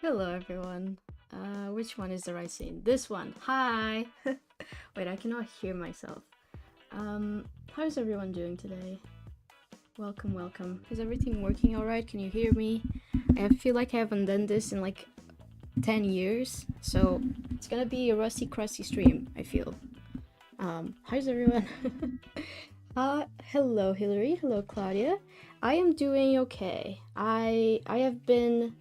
Hello everyone. Which one is the right scene? This one. Hi. Wait, I cannot hear myself. How's everyone doing today? Welcome, welcome. Is everything working all right? Can you hear me? I feel like I haven't done this in like 10 years, so it's gonna be a rusty, crusty stream, I feel. How's everyone? Hello Hillary. Hello Claudia. I am doing okay. I have been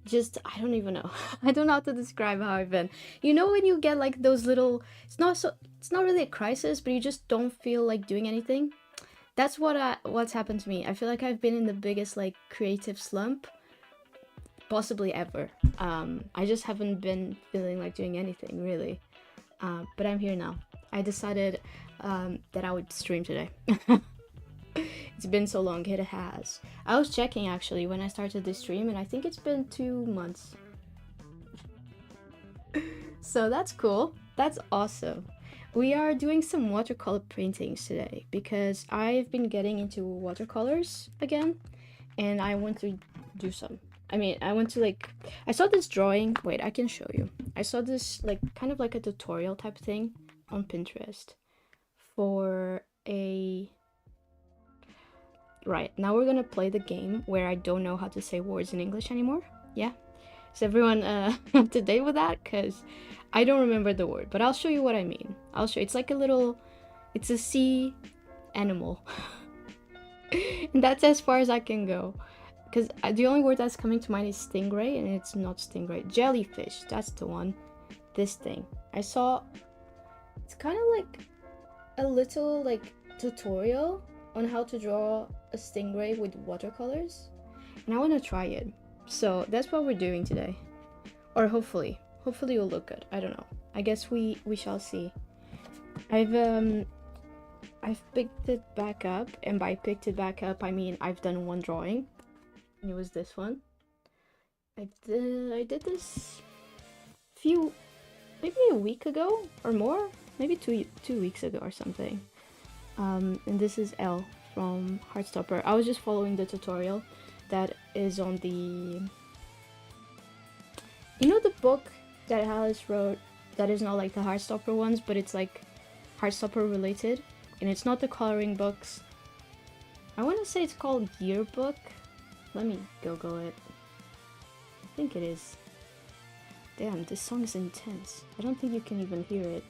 just I don't even know. I don't know how to describe how I've been. You know when you get like those little it's not really a crisis, but you just don't feel like doing anything. That's what's happened to me. I feel like I've been in the biggest like creative slump possibly ever. I just haven't been feeling like doing anything really. But I'm here now. I decided that I would stream today. It's been so long, it has. I was checking actually when I started this stream, and I think it's been 2 months. So that's cool. That's awesome. We are doing some watercolor paintings today because I've been getting into watercolors again, and I want to do some. I want to like. I saw this drawing. Wait, I can show you. I saw this like kind of like a tutorial type thing on Pinterest for a. Right, now we're gonna play the game where I don't know how to say words in English anymore. Yeah? Is everyone up to date with that? Because I don't remember the word, but I'll show you what I mean. I'll show you. It's like a little. It's a sea animal. And that's as far as I can go. Because the only word that's coming to mind is stingray, and it's not stingray. Jellyfish, that's the one. This thing. I saw. It's kind of like a little like tutorial on how to draw a stingray with watercolors, and I want to try it. So that's what we're doing today, or hopefully it'll look good. I don't know. I guess we shall see. I've picked it back up, and by picked it back up I mean I've done one drawing, and it was this one. I did this few maybe a week ago or more, maybe two weeks ago or something. And this is Elle from Heartstopper. I was just following the tutorial that is on the. You know the book that Alice wrote that is not like the Heartstopper ones, but it's like Heartstopper related, and it's not the coloring books. I want to say it's called Yearbook. Let me Google it. I think it is. Damn, this song is intense. I don't think you can even hear it.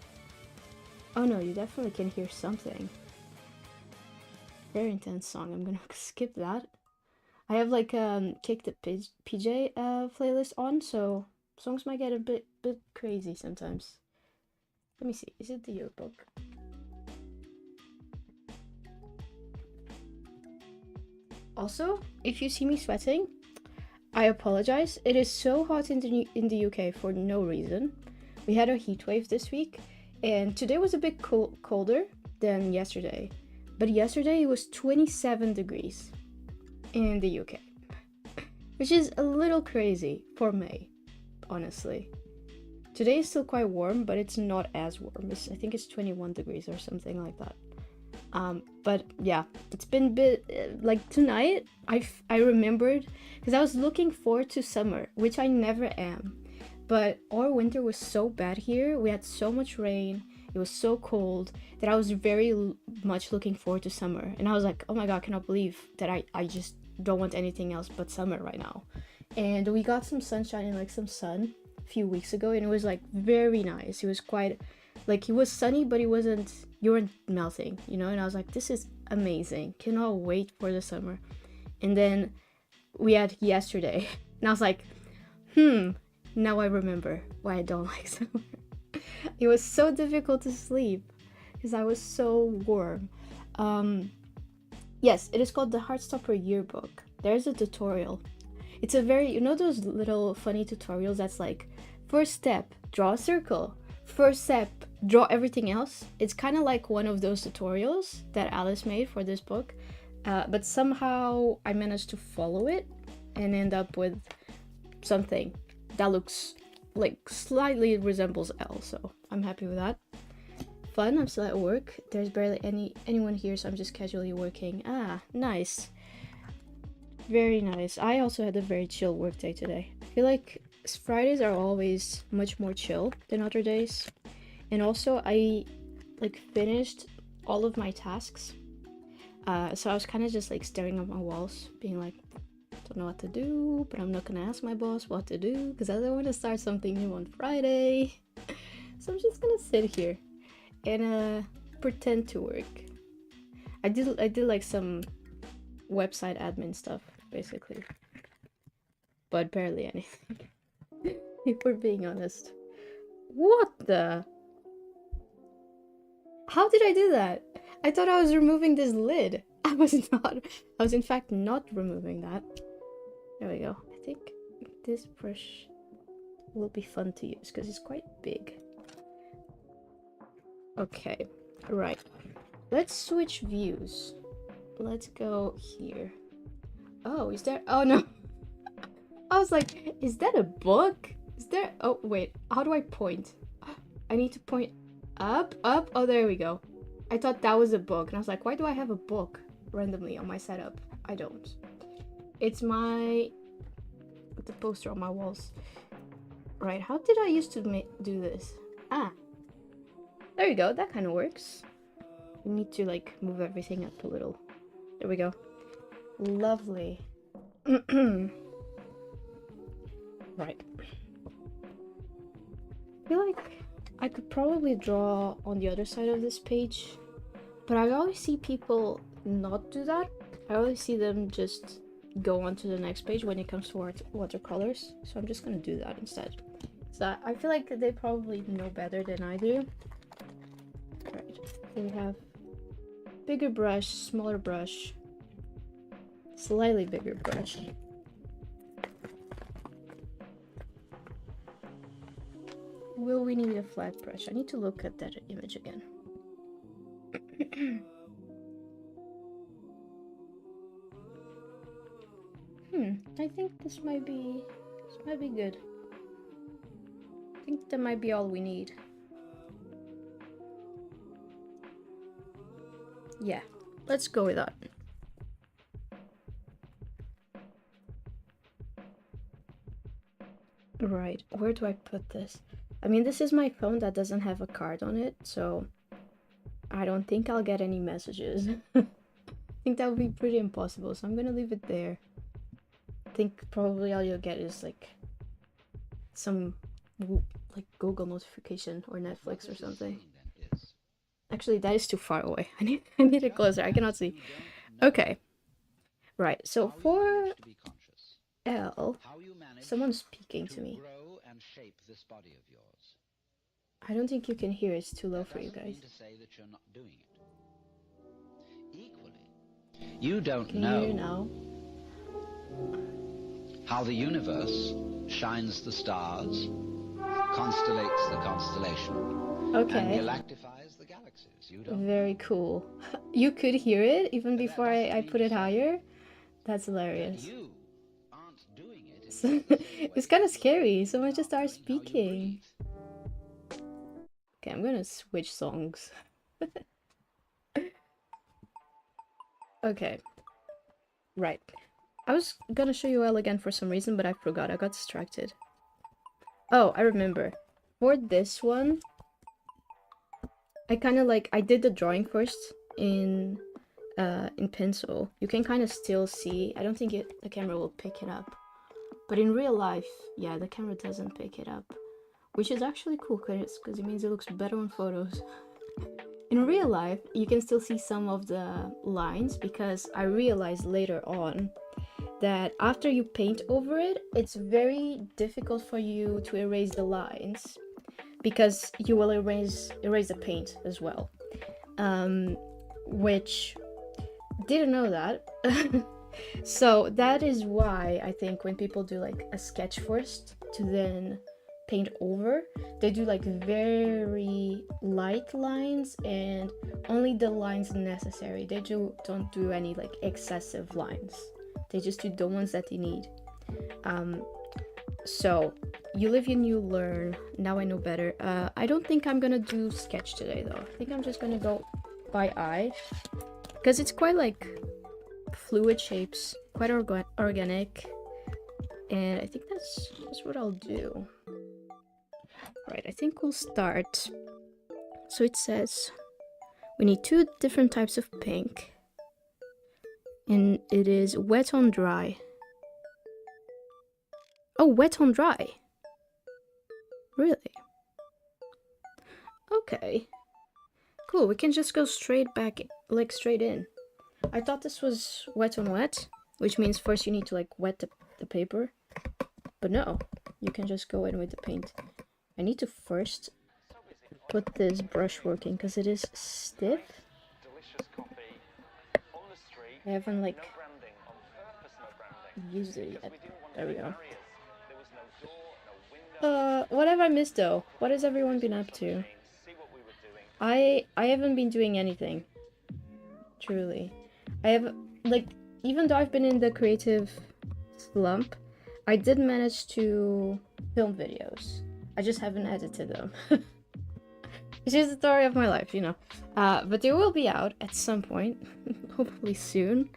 Oh no, you definitely can hear something. Very intense song. I'm gonna skip that. I have like Kick the PJ playlist on, so songs might get a bit crazy sometimes. Let me see. Is it the Yearbook? Also, if you see me sweating, I apologize. It is so hot in the UK for no reason. We had a heat wave this week, and today was a bit colder than yesterday. But yesterday it was 27 degrees in the UK, which is a little crazy for May, honestly. Today is still quite warm, but it's not as warm. I think it's 21 degrees or something like that. But yeah, it's been a bit like tonight. I remembered because I was looking forward to summer, which I never am. But our winter was so bad here. We had so much rain. It was so cold that I was very much looking forward to summer. And I was like, oh my god, I cannot believe that I just don't want anything else but summer right now. And we got some sunshine and like some sun a few weeks ago, and it was like very nice. It was quite like it was sunny, but it wasn't, you weren't melting, you know? And I was like, this is amazing. Cannot wait for the summer. And then we had yesterday, and I was like, now I remember why I don't like summer. It was so difficult to sleep because I was so warm. Yes, it is called the Heartstopper Yearbook. There's a tutorial. It's a very, you know those little funny tutorials that's like, first step, draw a circle. First step, draw everything else. It's kind of like one of those tutorials that Alice made for this book. But somehow I managed to follow it and end up with something that looks like slightly resembles Elle, so I'm happy with that. Fun, I'm still at work. There's barely anyone here, so I'm just casually working. Ah, nice. Very nice. I also had a very chill work day today. I feel like Fridays are always much more chill than other days. And also I like finished all of my tasks. So I was kind of just like staring at my walls, being like, don't know what to do, but I'm not gonna ask my boss what to do because I don't want to start something new on Friday. So I'm just gonna sit here and pretend to work. I did like some website admin stuff basically, but barely anything. If we're being honest. What the? How did I do that? I thought I was removing this lid. I was not. I was in fact not removing that. There we go. I think this brush will be fun to use because it's quite big. Okay, right. Let's switch views. Let's go here. Oh, is there? Oh no. I was like, is that a book? Is there? Oh wait, how do I point? I need to point up, up. Oh, there we go. I thought that was a book, and I was like, why do I have a book randomly on my setup? I don't. It's the poster on my walls. Right, how did I used to do this? Ah, there you go. That kind of works. We need to like move everything up a little. There we go. Lovely. Right. I feel like I could probably draw on the other side of this page, but I always see people not do that. I always see them just go on to the next page when it comes to watercolors, so I'm just gonna do that instead. So I feel like they probably know better than I do. Right, so we have bigger brush, smaller brush, slightly bigger brush. Will we need a flat brush? I need to look at that image again. I think this might be good. I think that might be all we need. Yeah, let's go with that. Right, where do I put this? I mean, this is my phone that doesn't have a card on it, so I don't think I'll get any messages. I think that would be pretty impossible, so I'm gonna leave it there. I think probably all you'll get is like some like Google notification or Netflix or something. Actually, that is too far away. I need it closer. I cannot see. Okay. Right, so for L, someone's speaking to me. I don't think you can hear. It's too low for you guys. You don't know how the universe shines the stars, constellates the constellation, okay, and galactifies the galaxies. You don't. Very cool. You could hear it even before I put it higher. That's hilarious. You aren't doing it. It's kind of scary. Someone just started speaking. Okay, I'm gonna switch songs. Okay. Right. I was gonna show you L again for some reason, but I forgot. I got distracted. Oh, I remember. For this one, I kind of like, I did the drawing first in pencil. You can kind of still see. I don't think the camera will pick it up. But in real life, yeah, the camera doesn't pick it up. Which is actually cool, because it means it looks better on photos. In real life, you can still see some of the lines, because I realized later on that after you paint over it, it's very difficult for you to erase the lines, because you will erase the paint as well. Which, didn't know that. So that is why I think when people do like a sketch first to then paint over, they do like very light lines and only the lines necessary. They don't do any like excessive lines. They just do the ones that they need. So you live and you learn. Now I know better. I don't think I'm gonna do sketch today though. I think I'm just gonna go by eye, because it's quite like fluid shapes, quite organic. And I think that's what I'll do. Right, I think we'll start. So it says we need 2 different types of pink. And it is wet on dry. Oh, wet on dry. Really? Okay. Cool, we can just go straight back, like straight in. I thought this was wet on wet, which means first you need to like wet the paper. But no, you can just go in with the paint. I need to first put this brush working because it is stiff. I haven't like used it yet. There we go. What have I missed though? What has everyone been up to? I haven't been doing anything. Truly. I have, like, even though I've been in the creative slump, I did manage to film videos. I just haven't edited them. It's just the story of my life, you know. But they will be out at some point, hopefully soon.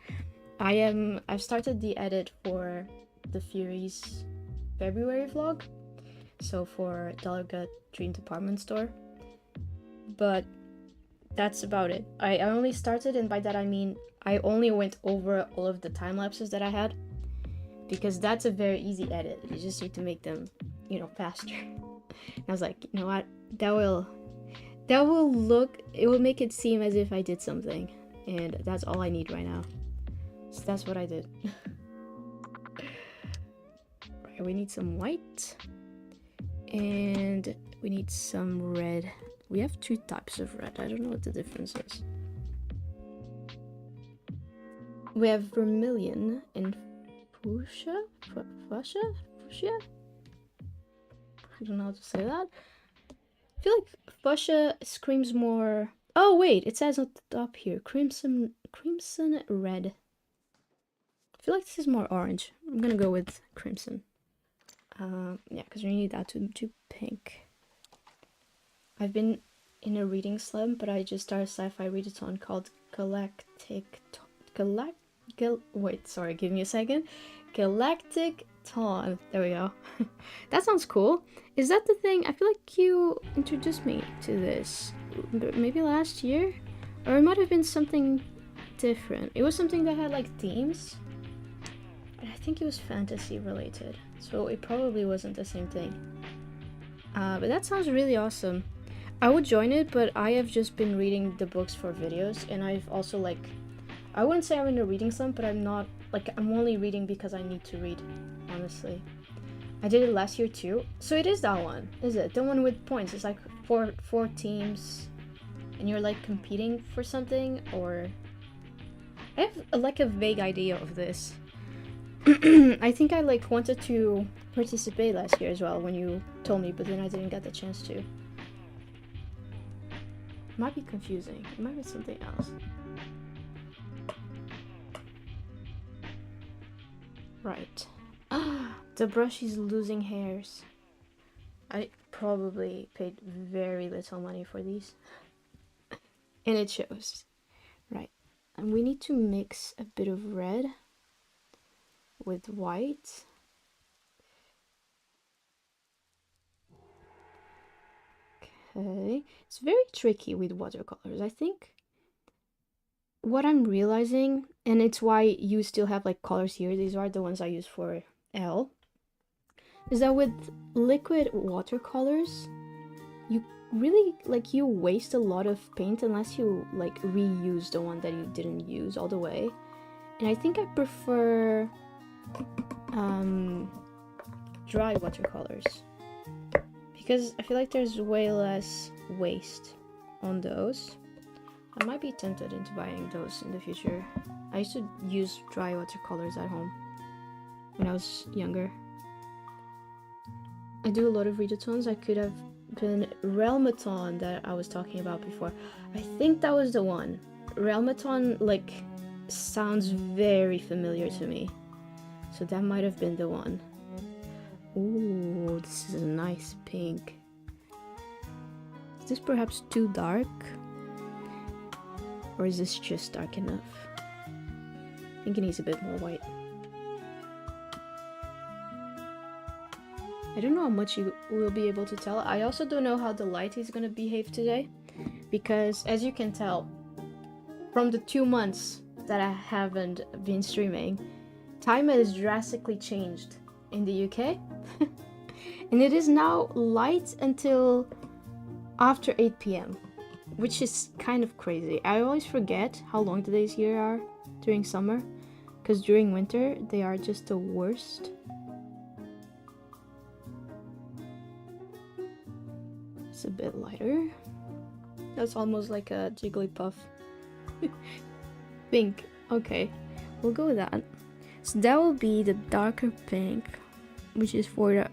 I've started the edit for the Fury's February vlog. So for Dollar Gut Dream Department Store. But that's about it. I only started, and by that I mean I only went over all of the time lapses that I had, because that's a very easy edit. You just need to make them, you know, faster. And I was like, you know what, that will look, it will make it seem as if I did something, and that's all I need right now. So that's what I did. Right, we need some white, and we need some red. We have 2 types of red. I don't know what the difference is. We have vermilion and fuchsia? Fuchsia? Fuchsia? I don't know how to say that. I feel like fuchsia screams more... Oh wait, it says on the top here. Crimson red. I feel like this is more orange. I'm gonna go with crimson. Yeah, because we need that to pink. I've been in a reading slump, but I just started a sci-fi readathon called wait, sorry, give me a second. Galactic Ton. There we go. That sounds cool. Is that the thing? I feel like you introduced me to this maybe last year, or it might have been something different. It was something that had like themes, and I think it was fantasy related, so it probably wasn't the same thing. But that sounds really awesome. I would join it, but I have just been reading the books for videos, and I've also like, I wouldn't say I'm in a reading slump, but I'm not, like, I'm only reading because I need to read, honestly. I did it last year too, so it is that one, is it? The one with points. It's like four teams, and you're like competing for something, or... I have like a vague idea of this. I think I like wanted to participate last year as well when you told me, but then I didn't get the chance to. It might be confusing. It might be something else. Right. The brush is losing hairs. I probably paid very little money for these. And it shows. Right. And we need to mix a bit of red with white. Okay. It's very tricky with watercolors. I think what I'm realizing, and it's why you still have like colors here, these are the ones I use for L, is that with liquid watercolors, you really, like, you waste a lot of paint unless you like reuse the one that you didn't use all the way. And I think I prefer dry watercolors, because I feel like there's way less waste on those. I might be tempted into buying those in the future. I used to use dry watercolors at home when I was younger. I do a lot of readathons. I could have been Realmathon that I was talking about before. I think that was the one. Realmathon, like, sounds very familiar to me. So that might have been the one. Ooh, this is a nice pink. Is this perhaps too dark? Or is this just dark enough? I think it needs a bit more white. I don't know how much you will be able to tell. I also don't know how the light is gonna behave today, because as you can tell, from the 2 months that I haven't been streaming, time has drastically changed in the UK. And it is now light until after 8 p.m, which is kind of crazy. I always forget how long the days here are during summer, because during winter they are just the worst. It's a bit lighter. That's almost like a Jigglypuff. Pink. Okay, we'll go with that. So that will be the darker pink, which is for the...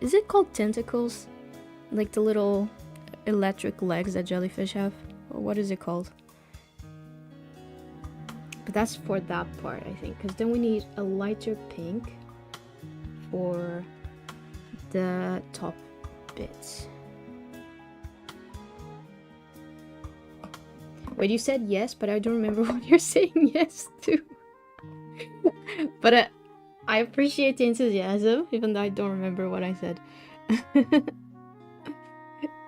Is it called tentacles? Like the little electric legs that jellyfish have? Or what is it called? But that's for that part, I think. Because then we need a lighter pink for the top bits. Wait, you said yes, but I don't remember what you're saying yes to. But I appreciate the enthusiasm, even though I don't remember what I said.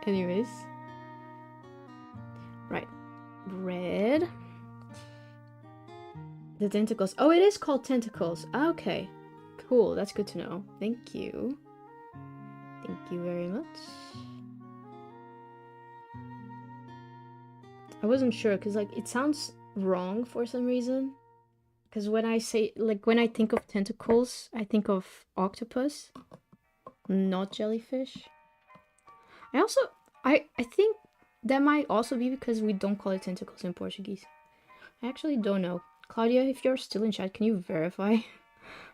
Anyways. Right. Red. The tentacles. Oh, it is called tentacles. Okay. Cool. That's good to know. Thank you. Thank you very much. I wasn't sure because like it sounds wrong for some reason. Because when I say, like, when I think of tentacles, I think of octopus, not jellyfish. I think that might also be because we don't call it tentacles in Portuguese. I actually don't know. Claudia, if you're still in chat, can you verify?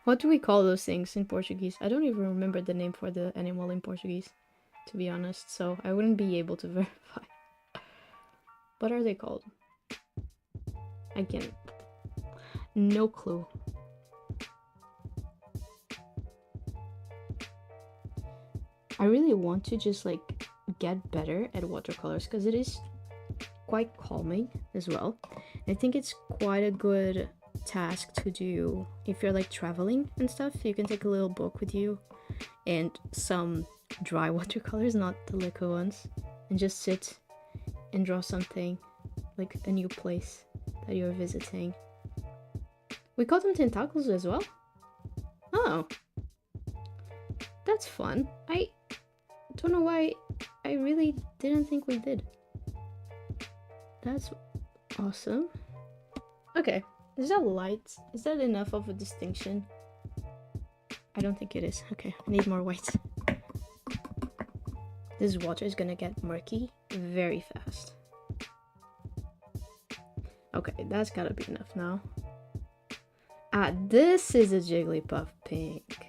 What do we call those things in Portuguese? I don't even remember the name for the animal in Portuguese, to be honest, so I wouldn't be able to verify. What are they called? Again, no clue. I really want to just like get better at watercolors because it is quite calming as well. I think it's quite a good task to do if you're like traveling and stuff. You can take a little book with you and some dry watercolors, not the liquid ones, and just sit and draw something like a new place that you're visiting. We call them tentacles as well? Oh, that's fun. I don't know why I really didn't think we did. That's awesome. Okay, is that light? Is that enough of a distinction? I don't think it is. Okay, I need more white. This water is gonna get murky very fast. Okay, that's gotta be enough now. Ah, this is a Jigglypuff pink.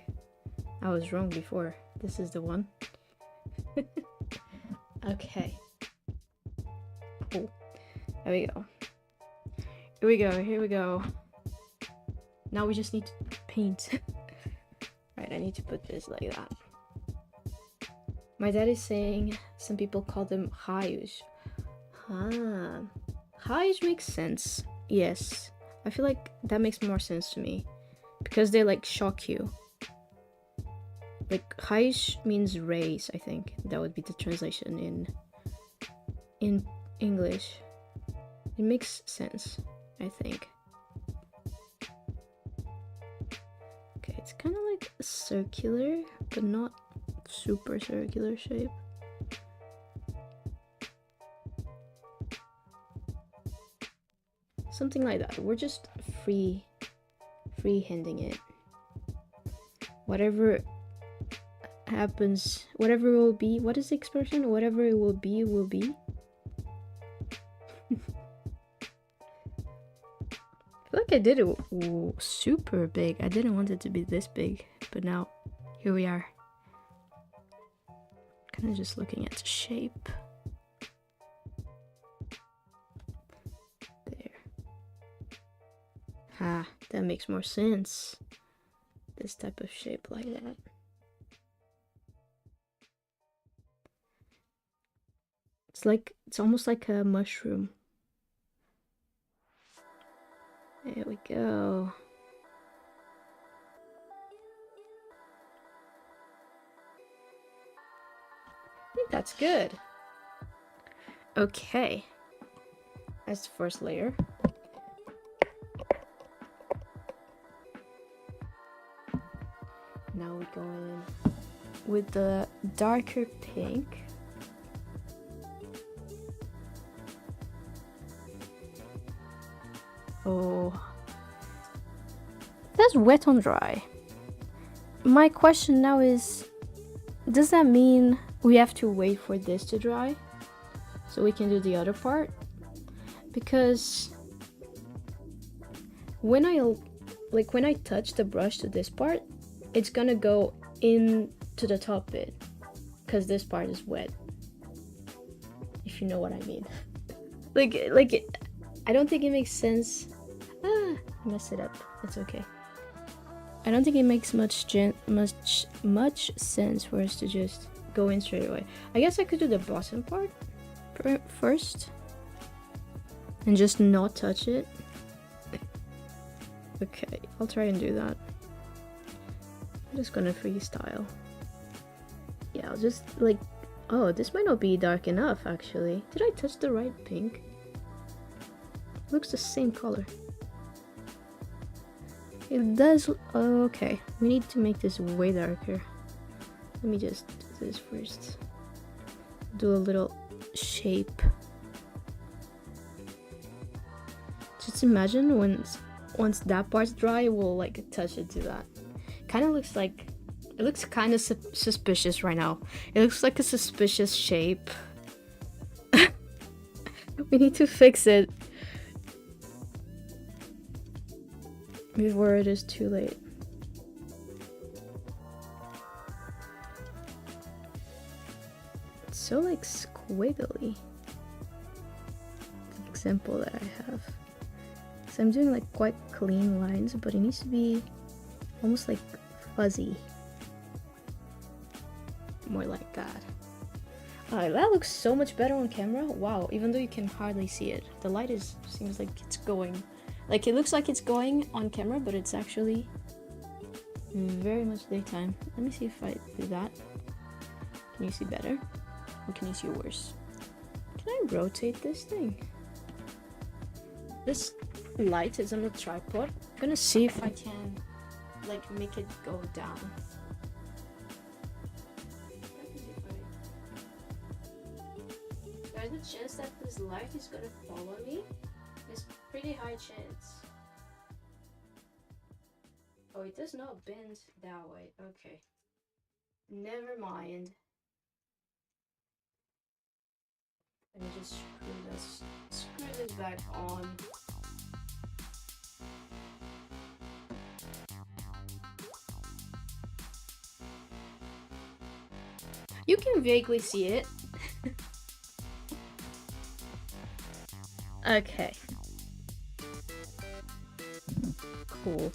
I was wrong before. This is the one. Okay. Oh, there we go. Here we go, here we go. Now we just need to paint. Right, I need to put this like that. My dad is saying some people call them raios. Ah, raios makes sense. Yes, I feel like that makes more sense to me because they like shock you. Like raios means rays. I think that would be the translation in English. It makes sense, I think. Okay, it's kind of like a circular, but not super circular shape. Something like that. We're just free-handing it. Whatever happens, whatever it will be. What is the expression? Whatever it will be, will be. I feel like I did it super big. I didn't want it to be this big, but now here we are. Kind of just looking at the shape. There. Ah, that makes more sense. This type of shape like that. It's almost like a mushroom. There we go. think that's good. Okay. That's the first layer. Now we go in with the darker pink. Oh, that's wet on dry. My question now is, does that mean we have to wait for this to dry so we can do the other part? Because when I touch the brush to this part, it's gonna go into the top bit because this part is wet, if you know what I mean. I don't think it makes sense. I messed it up. It's okay. I don't think it makes much sense for us to just go in straight away. I guess I could do the bottom part first and just not touch it. Okay, I'll try and do that. I'm just gonna freestyle. Yeah, I'll just oh, this might not be dark enough actually. Did I touch the right pink? It looks the same color. It does. Okay, we need to make this way darker. Let me just do this first. Do a little shape. Just imagine once that part's dry, we'll touch it to that. Kind of looks like, it looks kind of suspicious right now. It looks like a suspicious shape. We need to fix it before it is too late. It's so squiggly. The example that I have. So I'm doing quite clean lines, but it needs to be almost fuzzy. More like that. That looks so much better on camera. Wow, even though you can hardly see it. The light seems like it's going. It looks like it's going on camera, but it's actually very much daytime. Let me see if I do that. Can you see better? Or can you see worse? Can I rotate this thing? This light is on a tripod. I'm gonna see if I can make it go down. There's a chance that this light is gonna follow me. It's pretty high chance. Oh, it does not bend that way. Okay. Never mind. Let me just screw this back on. You can vaguely see it. Okay. Cool.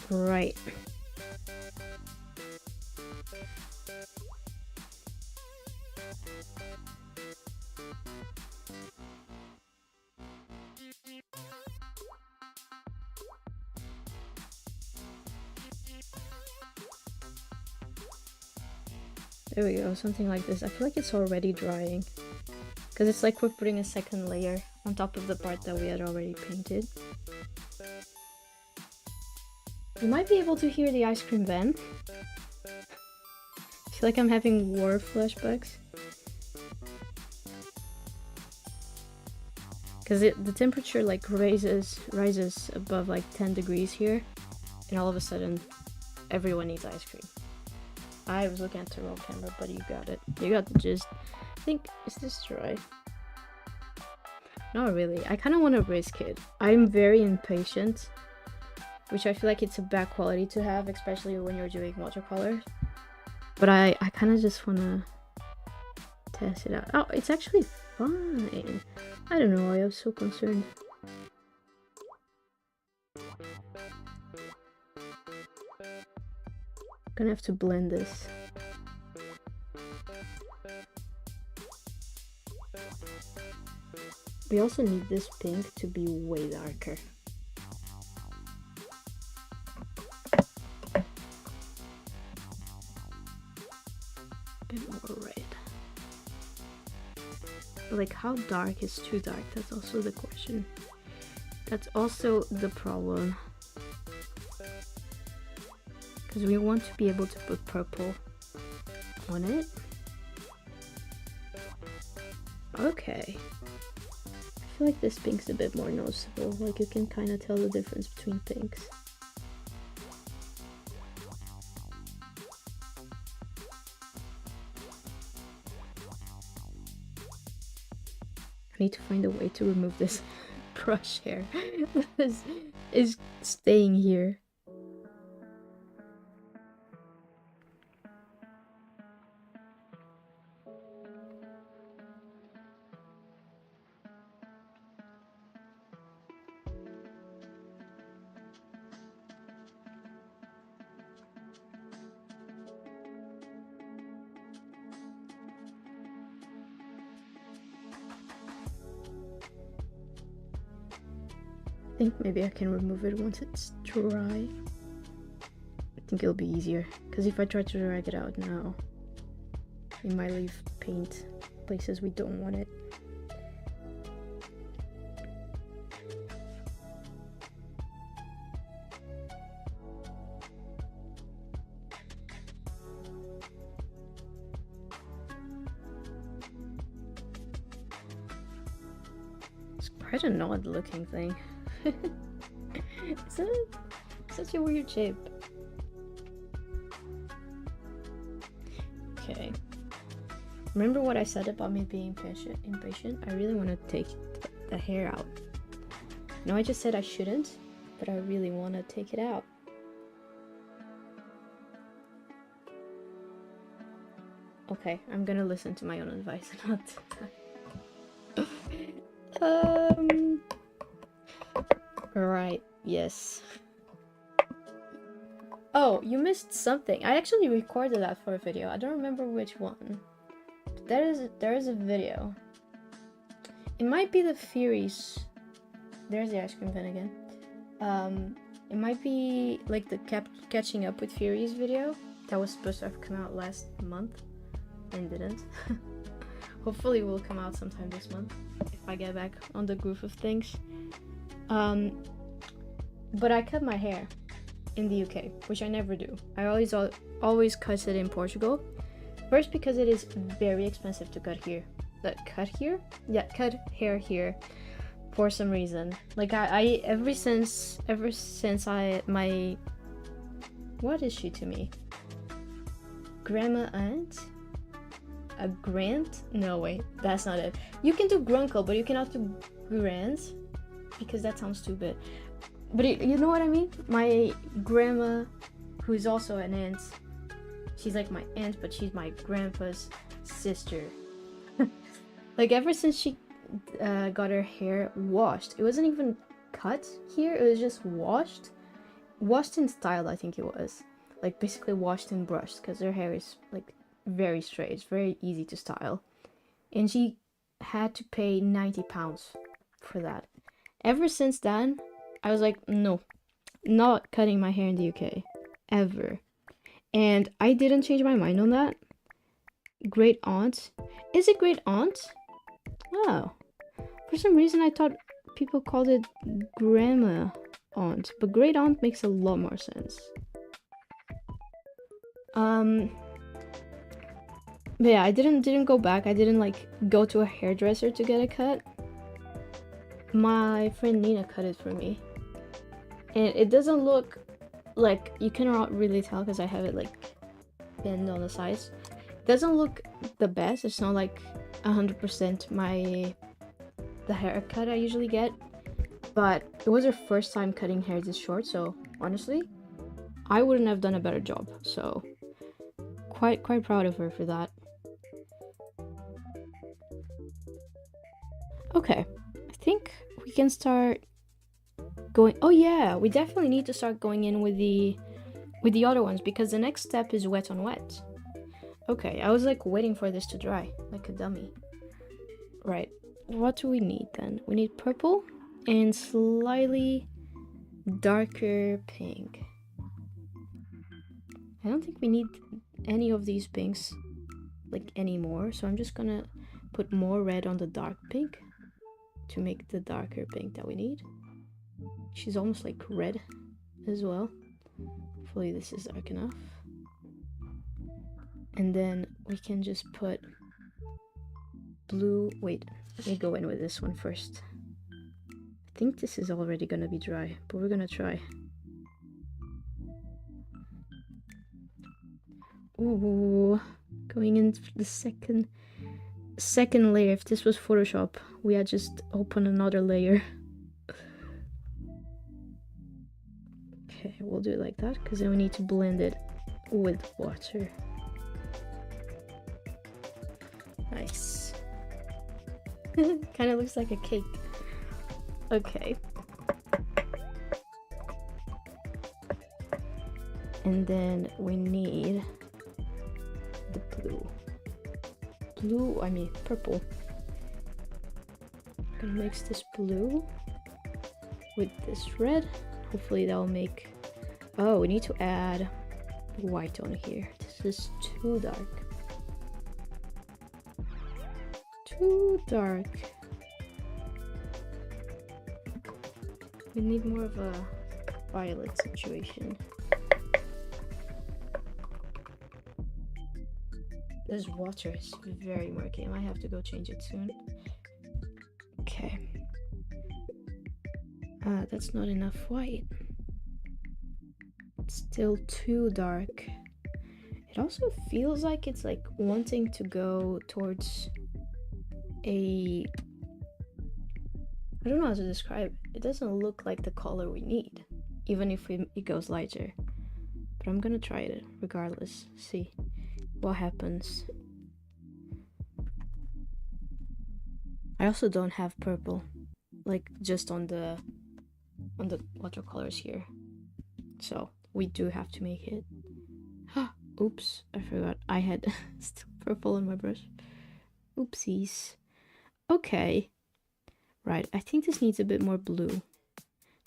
Right. There we go, something like this. I feel like it's already drying. Because it's like we're putting a second layer on top of the part that we had already painted. You might be able to hear the ice cream van. I feel like I'm having war flashbacks. Because the temperature rises above 10 degrees here. And all of a sudden, everyone needs ice cream. I was looking at the wrong camera, but you got it. You got the gist. I think, is this dry? Not really. I kind of want to risk it. I'm very impatient, which I feel like it's a bad quality to have, especially when you're doing watercolors. But I kind of just want to test it out. Oh, it's actually fine. I don't know why I was so concerned. Gonna have to blend this. We also need this pink to be way darker. bit more red. Like, how dark is too dark? That's also the question. That's also the problem. Because we want to be able to put purple on it. Okay. I feel like this pink's a bit more noticeable. Like, you can kind of tell the difference between pinks. I need to find a way to remove this brush hair. This is staying here. I think maybe I can remove it once it's dry. I think it'll be easier, because if I try to drag it out now, it might leave paint places we don't want it. It's quite an odd looking thing. Isn't it? Such a weird shape. Okay. Remember what I said about me being impatient? I really want to take the hair out. No, I just said I shouldn't, but I really want to take it out. Okay, I'm gonna listen to my own advice and not right, yes. Oh, you missed something. I actually recorded that for a video. I don't remember which one. But there is a video. It might be the Furies. There's the ice cream van again. It might be like the catching up with Furies video that was supposed to have come out last month and didn't. Hopefully it will come out sometime this month if I get back on the groove of things. But I cut my hair in the UK, which I never do. I always cut it in Portugal. First, because it is very expensive to cut here. Cut hair here for some reason. Like I ever since my what is she to me? Grandma aunt? A grant? No, wait, that's not it. You can do grunkle, but you cannot do grand, because that sounds stupid. But you know what I mean? My grandma, who is also an aunt, she's like my aunt, but she's my grandpa's sister. Like, ever since she got her hair washed, it wasn't even cut here, it was just washed and styled, I think it was. Like, basically washed and brushed, because her hair is like very straight, it's very easy to style. And she had to pay £90 for that. Ever since then, I was like, no, not cutting my hair in the UK, ever. And I didn't change my mind on that. Great aunt. Is it great aunt? Oh. For some reason I thought people called it grandma aunt, but great aunt makes a lot more sense. But yeah, I didn't go back. I didn't like go to a hairdresser to get a cut. My friend Nina cut it for me. And it doesn't look like, you cannot really tell because I have it like bend on the sides. It doesn't look the best. It's not like 100% the haircut I usually get. But it was her first time cutting hair this short, so honestly, I wouldn't have done a better job. So quite proud of her for that. Okay, I think we can start going. Oh yeah, we definitely need to start going in with the other ones, because the next step is wet on wet. Okay, I was like waiting for this to dry like a dummy. Right, what do we need then? We need purple and slightly darker pink. I don't think we need any of these pinks. like anymore, so I'm just gonna put more red on the dark pink to make the darker pink that we need. She's almost like red as well. Hopefully this is dark enough. And then we can just put blue. Wait, let me go in with this one first. I think this is already gonna be dry, but we're gonna try. Ooh, going in the second layer. If this was Photoshop, we had just opened another layer. Okay, we'll do it like that, because then we need to blend it with water. Nice. Kind of looks like a cake. Okay. And then we need the purple. I'm gonna mix this blue with this red. Hopefully that'll make... Oh, we need to add white on here. This is too dark. Too dark. We need more of a violet situation. This water is very murky. I might have to go change it soon. Okay. That's not enough white. It's still too dark. It also feels like it's like wanting to go towards a... I don't know how to describe it. It doesn't look like the color we need, even if it goes lighter. But I'm gonna try it regardless. See what happens. I also don't have purple, like just on the watercolors here, so we do have to make it. Oops, I forgot I had still purple on my brush. Oopsies. Okay, right, I think this needs a bit more blue,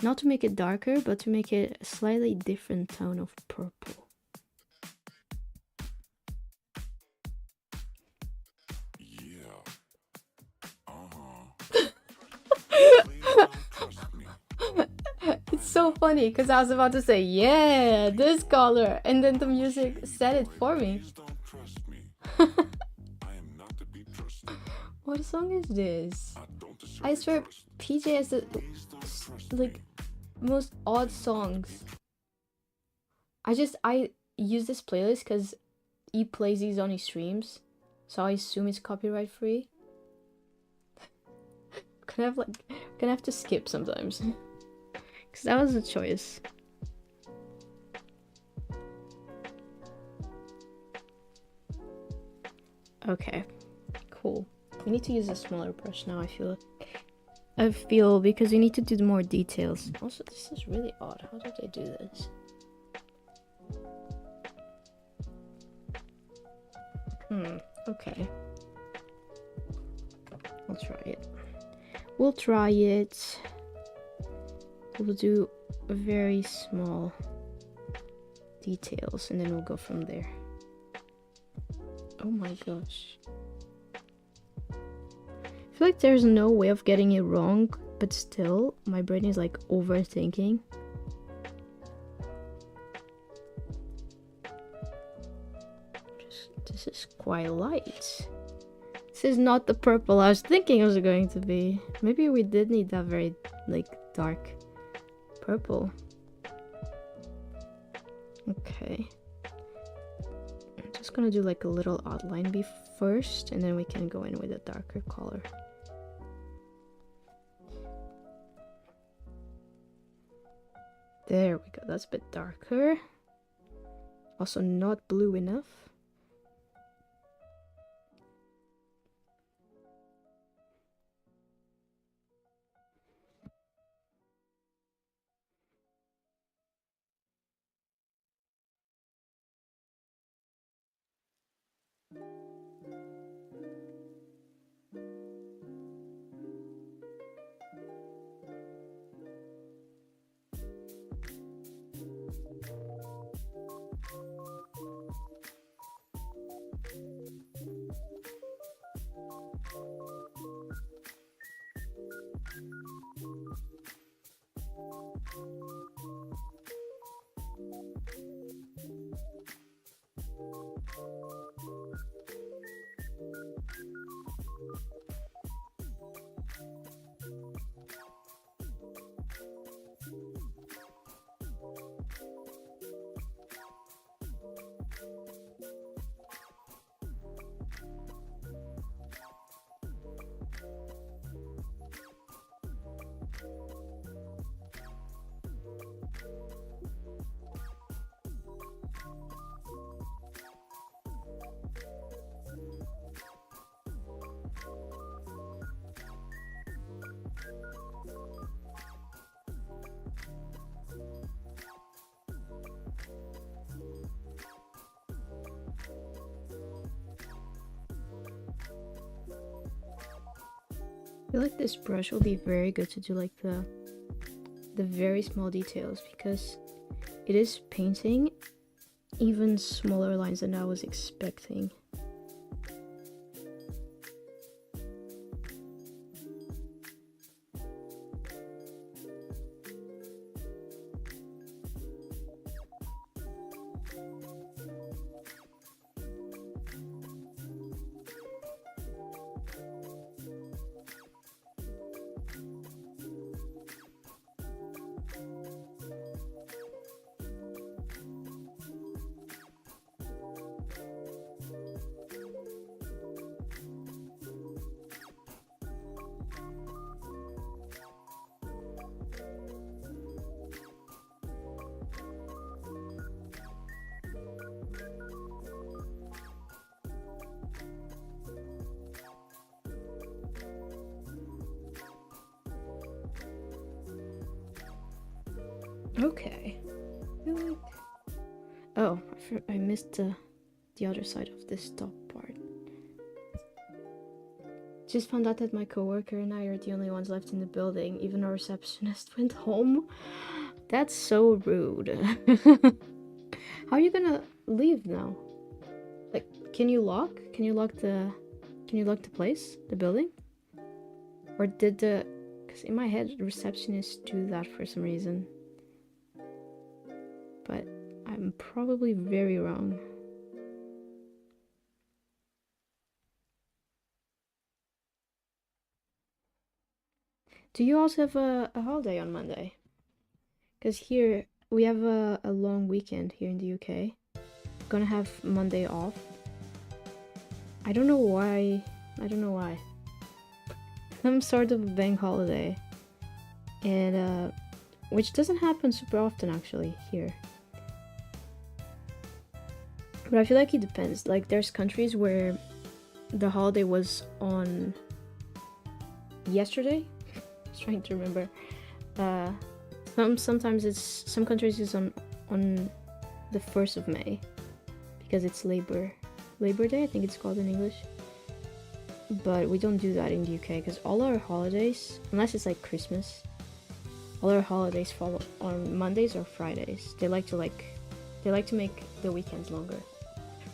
not to make it darker, but to make it a slightly different tone of purple. It's so funny because I was about to say, yeah, this color, and then the music said it for me. What song is this? I swear PJ has the like most odd songs. I use this playlist because he plays these on his streams, so I assume it's copyright free. Gonna have to skip sometimes. Because that was a choice. Okay, cool. We need to use a smaller brush now, I feel, because we need to do more details. Also, this is really odd. How did they do this? Okay. I'll try it. We'll try it. We'll do very small details and then we'll go from there. Oh my gosh. I feel like there's no way of getting it wrong, but still, my brain is like overthinking. This is quite light. This is not the purple I was thinking it was going to be. Maybe we did need that very like dark purple. Okay. I'm just gonna do like a little outline first, and then we can go in with a darker color. There we go, that's a bit darker. Also not blue enough. feel like this brush will be very good to do like the very small details, because it is painting even smaller lines than I was expecting. Okay. Oh, I missed the other side of this top part. Just found out that my coworker and I are the only ones left in the building. Even our receptionist went home. That's so rude. How are you gonna leave now? Like, can you lock? Can you lock the place, the building? Or did because in my head, the receptionists do that for some reason. But I'm probably very wrong. Do you also have a holiday on Monday? Because here we have a long weekend here in the UK. Gonna have Monday off. I don't know why. Some sort of bank holiday. And which doesn't happen super often actually here. But I feel like it depends. Like, there's countries where the holiday was on yesterday. I was trying to remember. Sometimes some countries is on the 1st of May because it's Labor Day, I think it's called in English. But we don't do that in the UK because all our holidays, unless it's like Christmas, all our holidays fall on Mondays or Fridays. They like to make the weekends longer.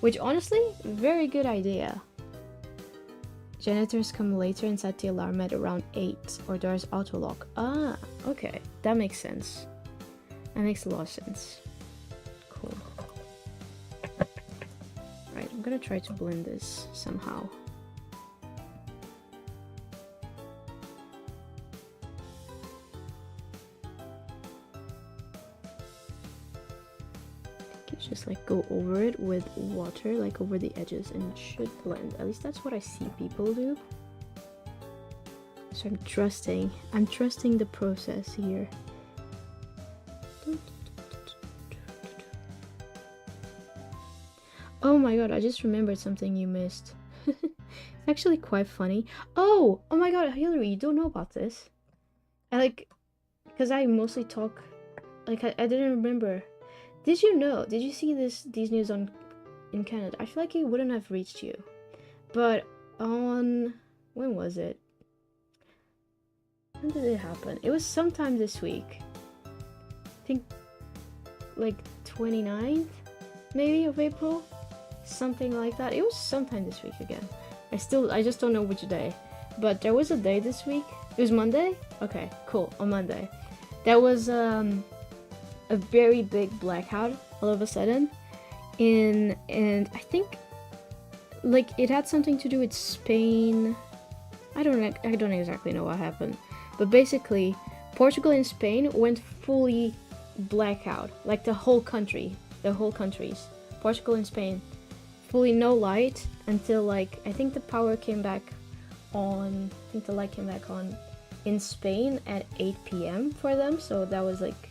Which, honestly, very good idea. Janitors come later and set the alarm at around 8, or doors auto-lock. Ah, okay. That makes sense. That makes a lot of sense. Cool. Right, I'm gonna try to blend this somehow. Just like go over it with water, like over the edges, and it should blend. At least that's what I see people do. So I'm trusting the process here. Oh my god, I just remembered something you missed. It's actually quite funny. Oh my god, Hillary, you don't know about this. Because I mostly talk, like I didn't remember. Did you see these news in Canada? I feel like it wouldn't have reached you. But when was it? When did it happen? It was sometime this week. I think like 29th maybe of April. Something like that. It was sometime this week again. I just don't know which day. But there was a day this week. It was Monday? Okay, cool. On Monday. There was a very big blackout all of a sudden, and I think like it had something to do with Spain. I don't exactly know what happened, but basically Portugal and Spain went fully blackout, like the whole countries, Portugal and Spain, fully no light until like I think the light came back on in Spain at 8 p.m. for them, so that was like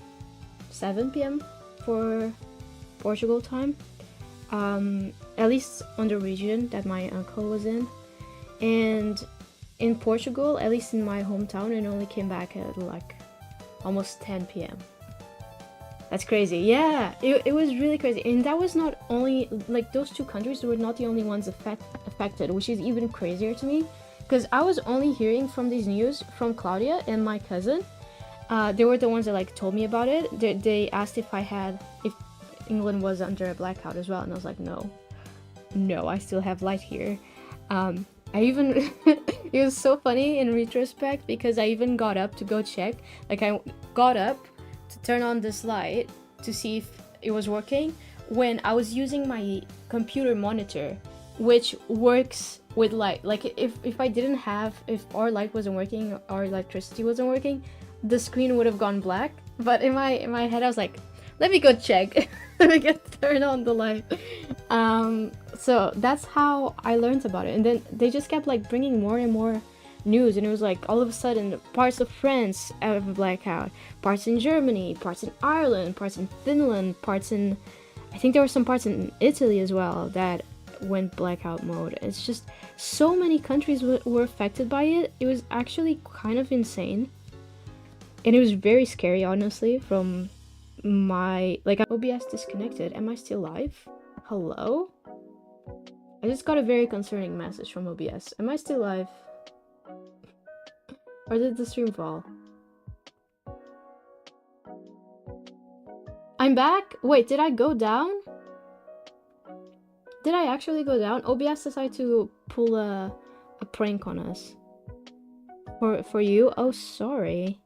7 p.m. for Portugal time, at least on the region that my uncle was in. And in Portugal, at least in my hometown, it only came back at like almost 10 p.m. That's crazy. Yeah, it was really crazy. And that was not only, like, those two countries were not the only ones affected, which is even crazier to me. because I was only hearing from these news from Claudia and my cousin. They were the ones that like told me about it. They asked if England was under a blackout as well, and I was like, no, I still have light here. I even it was so funny in retrospect because I even got up to go check. Like I got up to turn on this light to see if it was working when I was using my computer monitor, which works with light. Like if our light wasn't working, our electricity wasn't working, the screen would have gone black. But in my head I was like, let me go check. Let me turn on the light. So that's how I learned about it. And then they just kept like bringing more and more news, and it was like all of a sudden parts of France have a blackout, parts in Germany, parts in Ireland, parts in Finland, I think there were some parts in Italy as well that went blackout mode. It's just so many countries were affected by it. It was actually kind of insane, and it was very scary, honestly. From my OBS disconnected. Am I still live? Hello? I just got a very concerning message from OBS. Am I still live? Or did the stream fall? I'm back? Wait, did I go down? Did I actually go down? OBS decided to pull a prank on us. For you? Oh, sorry.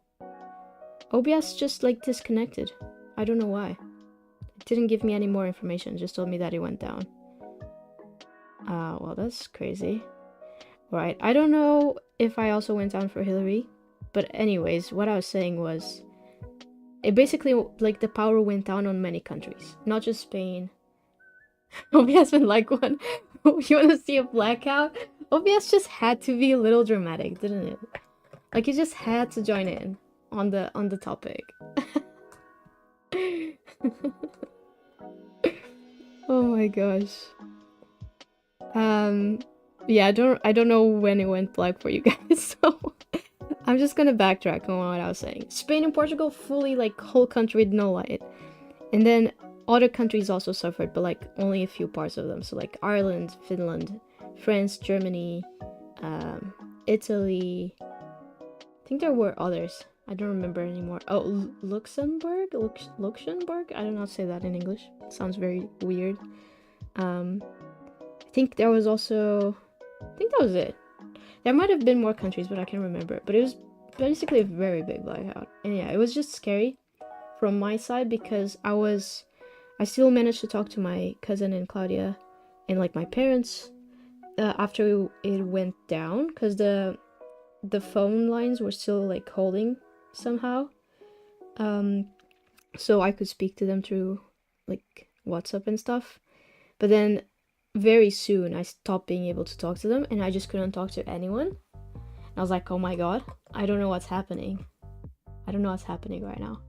OBS just like disconnected. I don't know why. It didn't give me any more information, just told me that it went down. Well, that's crazy. Right, I don't know if I also went down for Hillary, but anyways, what I was saying was, it basically, like, the power went down on many countries, not just Spain. OBS been like one. You want to see a blackout? OBS just had to be a little dramatic, didn't it? Like, it just had to join in on the topic. Oh my gosh. Yeah, I don't know when it went black for you guys, so I'm just gonna backtrack on what I was saying. Spain and Portugal fully, like, whole country with no light. And then other countries also suffered, but like only a few parts of them. So like Ireland, Finland, France, Germany, Italy. I think there were others. I don't remember anymore. Oh, Luxembourg? Luxembourg? I don't know how to say that in English. It sounds very weird. I think there was also... I think that was it. There might have been more countries, but I can't remember. But it was basically a very big blackout. And yeah, it was just scary from my side because I still managed to talk to my cousin and Claudia and like my parents after it went down, because the phone lines were still like holding somehow. So I could speak to them through like WhatsApp and stuff. But then very soon I stopped being able to talk to them, and I just couldn't talk to anyone. And I was like, oh my god, I don't know what's happening. I don't know what's happening right now.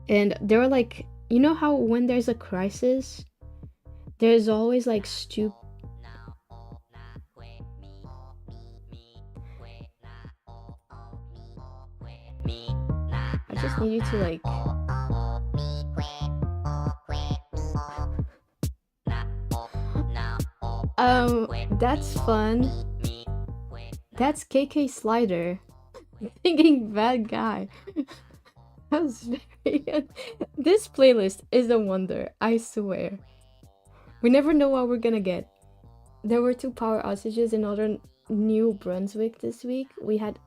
And they were like, you know how when there's a crisis, there's always like I just need you to like... That's fun. That's KK Slider. Thinking bad guy. That was very good. This playlist is a wonder, I swear. We never know what we're gonna get. There were 2 power outages in northern New Brunswick this week. We had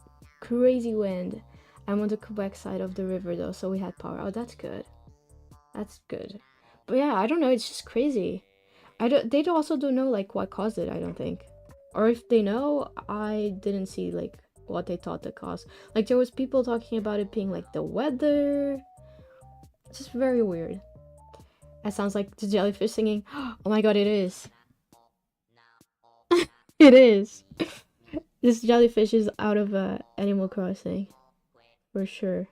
crazy wind. I'm on the Quebec side of the river though, so we had power. Oh, that's good. That's good. But yeah, I don't know, it's just crazy. They also don't know like what caused it, I don't think. Or if they know, I didn't see like what they thought the cause. Like there was people talking about it being like the weather. It's just very weird. That sounds like the jellyfish singing. Oh my god, it is. It is. This jellyfish is out of Animal Crossing. For sure.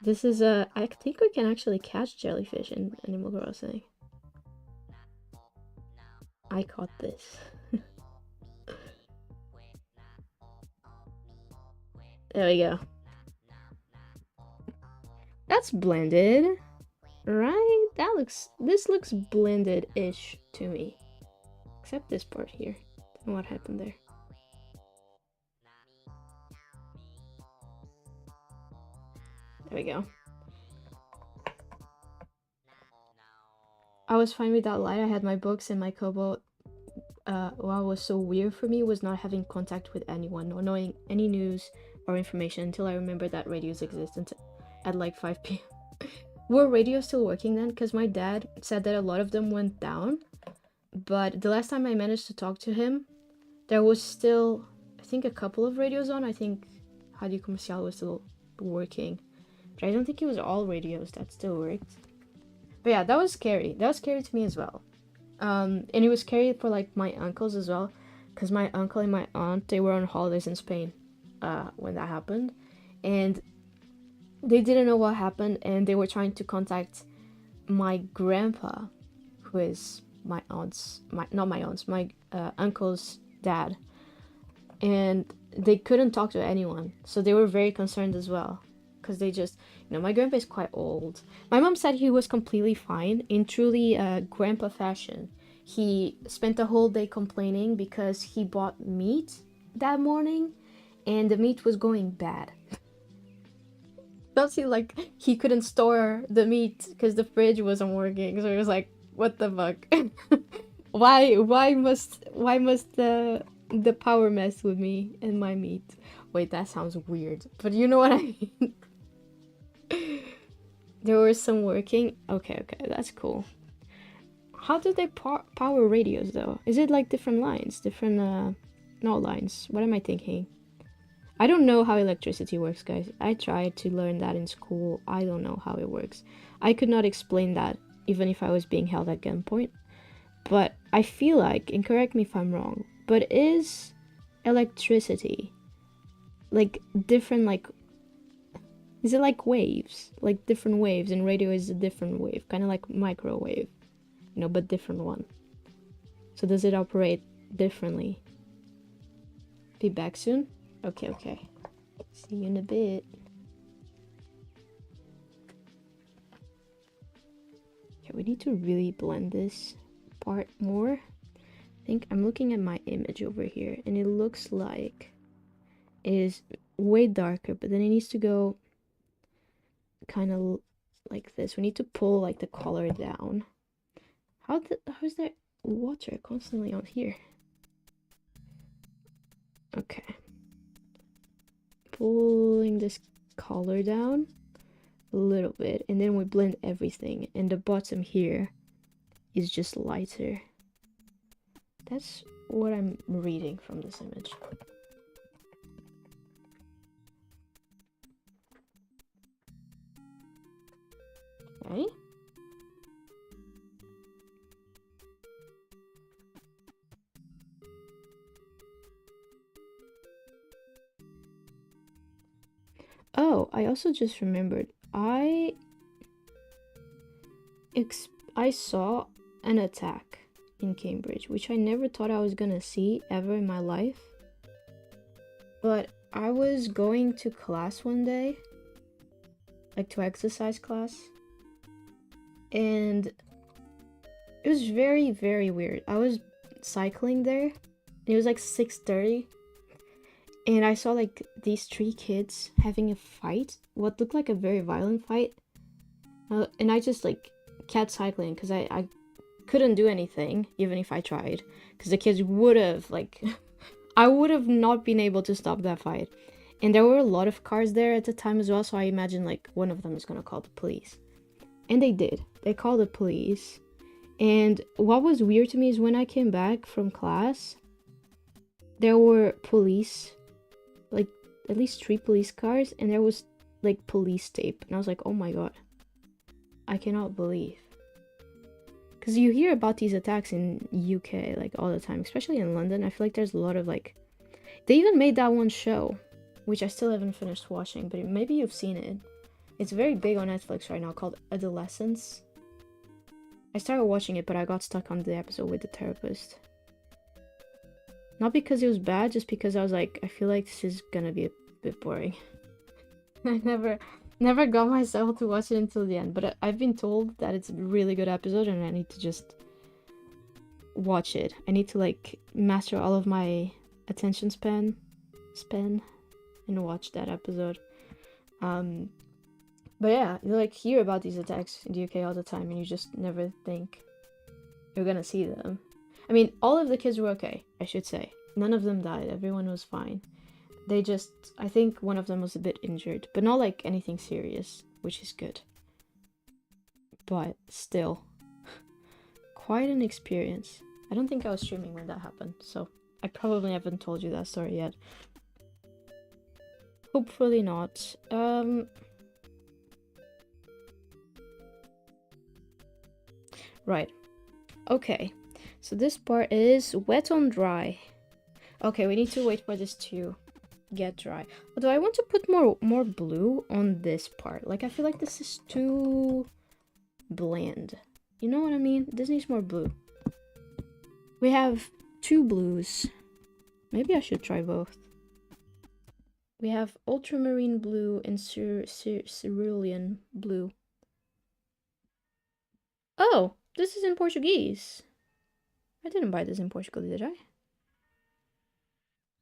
This is I think we can actually catch jellyfish in Animal Crossing. I caught this. There we go. That's blended, right? This looks blended-ish to me. Except this part here. What happened there? There we go. I was fine without light. I had my books and my Kobo. What was so weird for me was not having contact with anyone or knowing any news or information until I remembered that radios existed at like 5 p.m. Were radios still working then? Because my dad said that a lot of them went down. But the last time I managed to talk to him, there was still, I think, a couple of radios on. I think Radio Comercial was still working. But I don't think it was all radios that still worked. But yeah, that was scary. That was scary to me as well. And it was scary for like my uncles as well. Because my uncle and my aunt, they were on holidays in Spain when that happened. And they didn't know what happened. And they were trying to contact my grandpa, who is my uncle's dad. And they couldn't talk to anyone. So they were very concerned as well. Because they just, my grandpa is quite old. My mom said he was completely fine in truly grandpa fashion. He spent the whole day complaining because he bought meat that morning and the meat was going bad. Don't see, like, he couldn't store the meat because the fridge wasn't working. So he was like, what the fuck? why must the power mess with me and my meat? Wait, that sounds weird, but you know what I mean. There were some working. Okay, that's cool. How do they power radios though? Is it like different lines? Not lines. What am I thinking? I don't know how electricity works, guys. I tried to learn that in school. I don't know how it works. I could not explain that even if I was being held at gunpoint. But I feel like, and correct me if I'm wrong, but is electricity like different, like, is it like waves? Like different waves, and radio is a different wave, kind of like microwave, but different one. So does it operate differently? Be back soon? Okay. See you in a bit. Okay, we need to really blend this part more. I think I'm looking at my image over here, and it looks like it is way darker, but then it needs to go kind of like this. We need to pull like the color down. How is there water constantly on here? Okay, pulling this color down a little bit, and then we blend everything, and the bottom here is just lighter. That's what I'm reading from this image. Okay. Oh, I also just remembered. I saw an attack in Cambridge, which I never thought I was gonna see ever in my life. But I was going to class one day, like to exercise class, and it was very, very weird. I was cycling there, and it was like 6:30, and I saw like these 3 kids having a fight, what looked like a very violent fight, and I just like kept cycling because I couldn't do anything even if I tried, because the kids would have like I would have not been able to stop that fight. And there were a lot of cars there at the time as well, so I imagine like one of them is gonna call the police. And they did. They called the police. And what was weird to me is when I came back from class, there were police, like at least 3 police cars, and there was like police tape. And I was like, oh my god, I cannot believe. Because you hear about these attacks in UK like all the time, especially in London. I feel like there's a lot of like, they even made that one show, which I still haven't finished watching, but maybe you've seen it. It's very big on Netflix right now, called Adolescence. I started watching it, but I got stuck on the episode with the therapist. Not because it was bad, just because I was like, I feel like this is gonna be a bit boring. I never got myself to watch it until the end, but I've been told that it's a really good episode and I need to just watch it. I need to like master all of my attention span and watch that episode. But yeah, you like hear about these attacks in the UK all the time, and you just never think you're gonna see them. I mean, all of the kids were okay, I should say. None of them died. Everyone was fine. They just, I think one of them was a bit injured, but not like anything serious, which is good. But still, quite an experience. I don't think I was streaming when that happened, so I probably haven't told you that story yet. Hopefully not. Right. Okay. So this part is wet on dry. Okay, we need to wait for this to get dry. Although I want to put more blue on this part. Like, I feel like this is too bland. You know what I mean? This needs more blue. We have 2 blues. Maybe I should try both. We have ultramarine blue and cerulean blue. Oh, this is in Portuguese. I didn't buy this in Portugal, did I?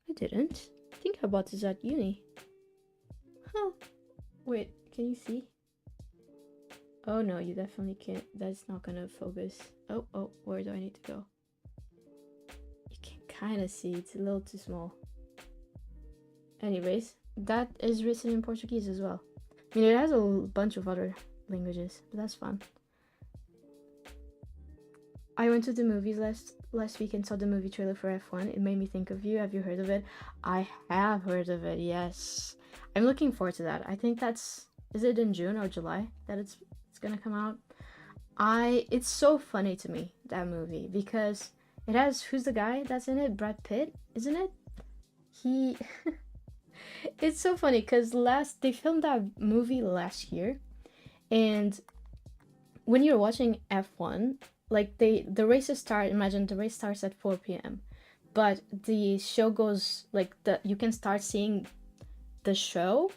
I didn't. I think I bought this at uni. Huh. Wait, can you see? Oh no, you definitely can't. That's not gonna focus. Oh, where do I need to go? You can kind of see. It's a little too small. Anyways, that is written in Portuguese as well. I mean, it has a bunch of other languages, but that's fun. I went to the movies last week and saw the movie trailer for F1. It made me think of you. Have you heard of it? I have heard of it, yes. I'm looking forward to that. I think that's... Is it in June or July that it's gonna come out? It's so funny to me, that movie, because it has... Who's the guy that's in it? Brad Pitt, isn't it? He... It's so funny, because they filmed that movie last year, and when you're watching F1... Like, the races start, imagine the race starts at 4 p.m. But the show goes, like, you can start seeing the show,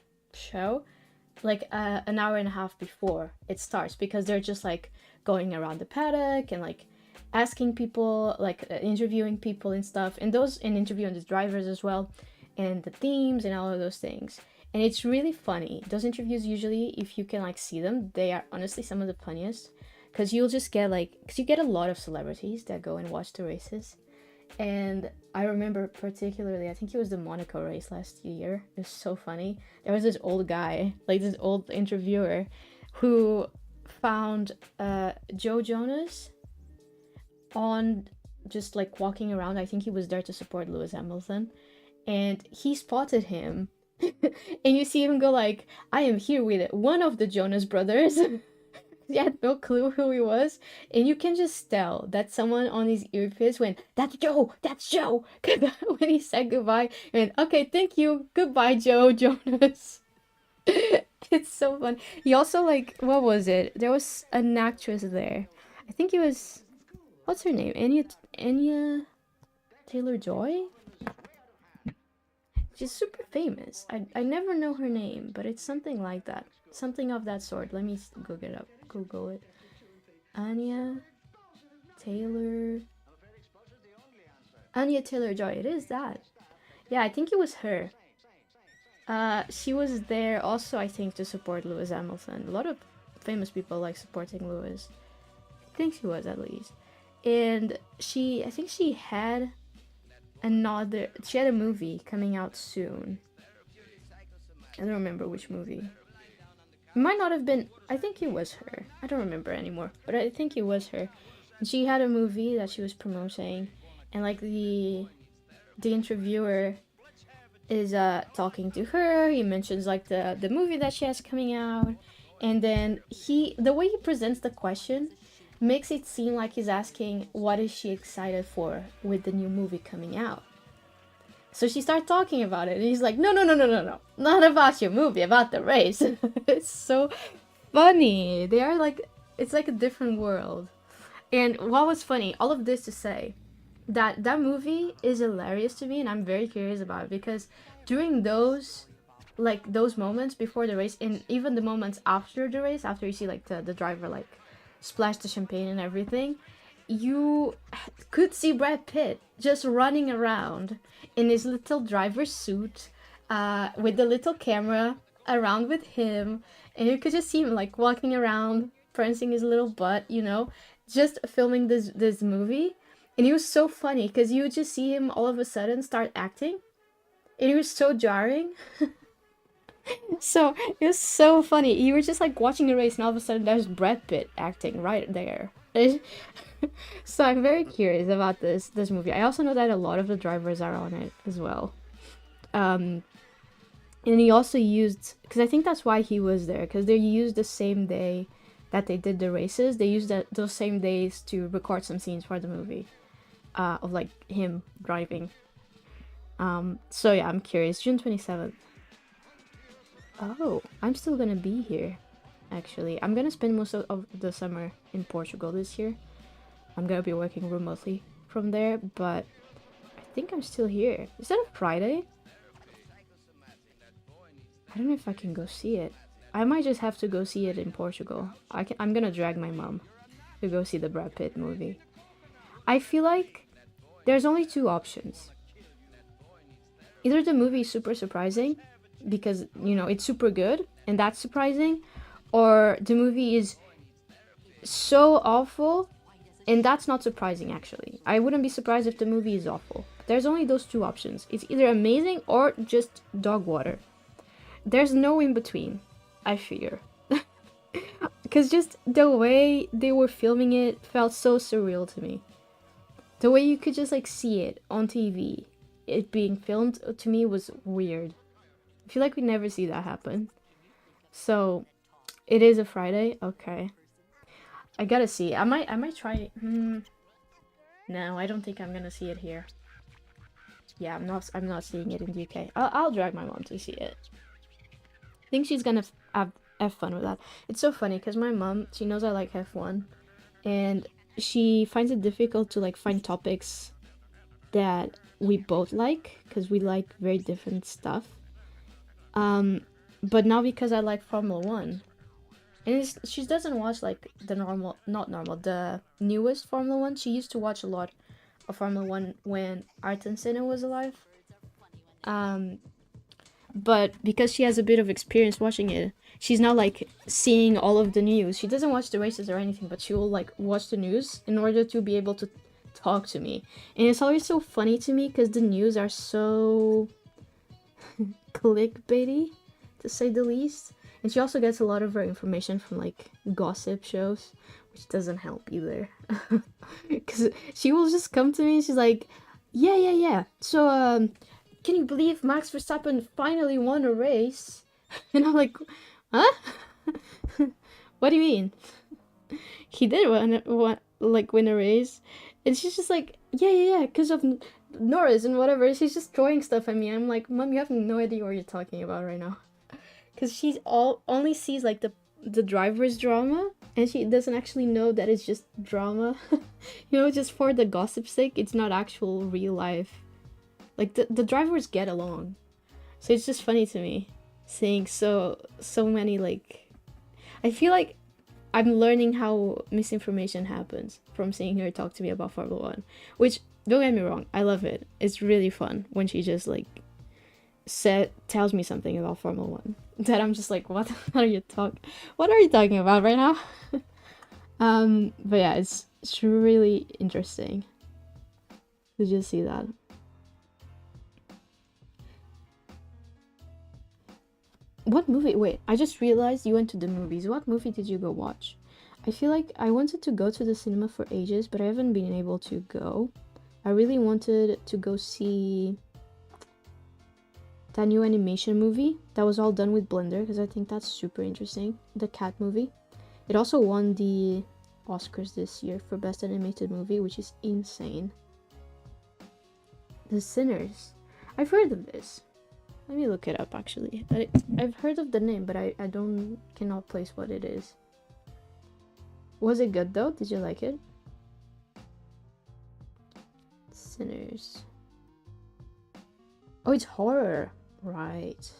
like, an hour and a half before it starts. Because they're just, like, going around the paddock and, like, asking people, like, interviewing people and stuff. And interviewing the drivers as well. And the teams and all of those things. And it's really funny. Those interviews, usually, if you can, like, see them, they are honestly some of the funniest. Because you'll just get because you get a lot of celebrities that go and watch the races. And I remember particularly, I think it was the Monaco race last year. It was so funny. There was this old guy, like this old interviewer, who found Joe Jonas on just like walking around. I think he was there to support Lewis Hamilton. And he spotted him. And you see him go like, I am here with one of the Jonas brothers. He had no clue who he was, and you can just tell that someone on his earpiece went, that's Joe, when he said goodbye, and okay, thank you, goodbye, Joe Jonas. It's so fun. He also, like, what was it? There was an actress there. I think it was, what's her name? Anya Taylor-Joy? She's super famous. I never know her name, but it's something like that. Something of that sort. Let me Google it. Anya Taylor-Joy. It is that. Yeah, I think it was her. She was there also, I think, to support Lewis Hamilton. A lot of famous people like supporting Lewis. I think she was, at least. And I think she had a movie coming out soon. I don't remember which movie. It might not have been, I think it was her. I don't remember anymore, but I think it was her. And she had a movie that she was promoting, and like the interviewer is talking to her. He mentions like the movie that she has coming out, and then the way he presents the question makes it seem like he's asking what is she excited for with the new movie coming out. So she starts talking about it, and he's like, no, not about your movie, about the race. It's so funny. They are like, it's like a different world. And what was funny, all of this to say, that movie is hilarious to me, and I'm very curious about it, because during those moments before the race, and even the moments after the race, after you see like the driver like splash the champagne and everything, you could see Brad Pitt just running around in his little driver's suit, with the little camera around with him, and you could just see him like walking around, prancing his little butt, just filming this movie. And it was so funny because you would just see him all of a sudden start acting, and it was so jarring. So it was so funny. You were just like watching a race, and all of a sudden there's Brad Pitt acting right there. So I'm very curious about this movie. I also know that a lot of the drivers are on it as well. And he also used, because I think that's why he was there, because they used the same day that they did the races. They used those same days to record some scenes for the movie, of like him driving. So yeah, I'm curious. June 27th. Oh, I'm still gonna be here. Actually, I'm gonna spend most of the summer in Portugal this year. I'm gonna be working remotely from there, but I think I'm still here. Is that a Friday? I don't know if I can go see it. I might just have to go see it in Portugal. I'm gonna drag my mom to go see the Brad Pitt movie. I feel like there's only two options. Either the movie is super surprising, because, it's super good, and that's surprising, or the movie is so awful, and that's not surprising, actually. I wouldn't be surprised if the movie is awful. There's only those two options. It's either amazing or just dog water. There's no in between, I fear. Because just the way they were filming it felt so surreal to me. The way you could just like see it on TV, it being filmed, to me was weird. I feel like we never see that happen. So it is a Friday. Okay, I gotta see. I might try. No, I don't think I'm gonna see it here. Yeah, I'm not seeing it in the UK. I'll drag my mom to see it. I think she's gonna have fun with that. It's so funny because my mom, she knows I like F1, and she finds it difficult to like find topics that we both like, because we like very different stuff. But now because I like Formula 1, and she doesn't watch like the newest Formula 1. She used to watch a lot of Formula 1 when Ayrton Senna was alive. But because she has a bit of experience watching it, she's now like seeing all of the news. She doesn't watch the races or anything, but she will like watch the news in order to be able to talk to me. And it's always so funny to me because the news are so clickbaity, to say the least. And she also gets a lot of her information from like gossip shows, which doesn't help either. Because she will just come to me and she's like, yeah. So, can you believe Max Verstappen finally won a race? And I'm like, huh? What do you mean? He did win a race. And she's just like, yeah, because of Norris and whatever. She's just throwing stuff at me. I'm like, Mom, you have no idea what you're talking about right now. Because she's only sees like the driver's drama, and she doesn't actually know that it's just drama. Just for the gossip's sake. It's not actual real life. Like the drivers get along. So it's just funny to me seeing so many like, I feel like I'm learning how misinformation happens from seeing her talk to me about Formula 1. Which, don't get me wrong, I love it. It's really fun when she just like tells me something about Formula 1 that I'm just like, what are you talking about right now? But yeah, it's really interesting to just see that. What movie? Wait, I just realized you went to the movies. What movie did you go watch? I feel like I wanted to go to the cinema for ages, but I haven't been able to go. I really wanted to go see that new animation movie that was all done with Blender, because I think that's super interesting. The cat movie. It also won the Oscars this year for Best Animated Movie, which is insane. The Sinners. I've heard of this. Let me look it up, actually. I've heard of the name, but I cannot place what it is. Was it good, though? Did you like it? Sinners. Oh, it's horror. Right.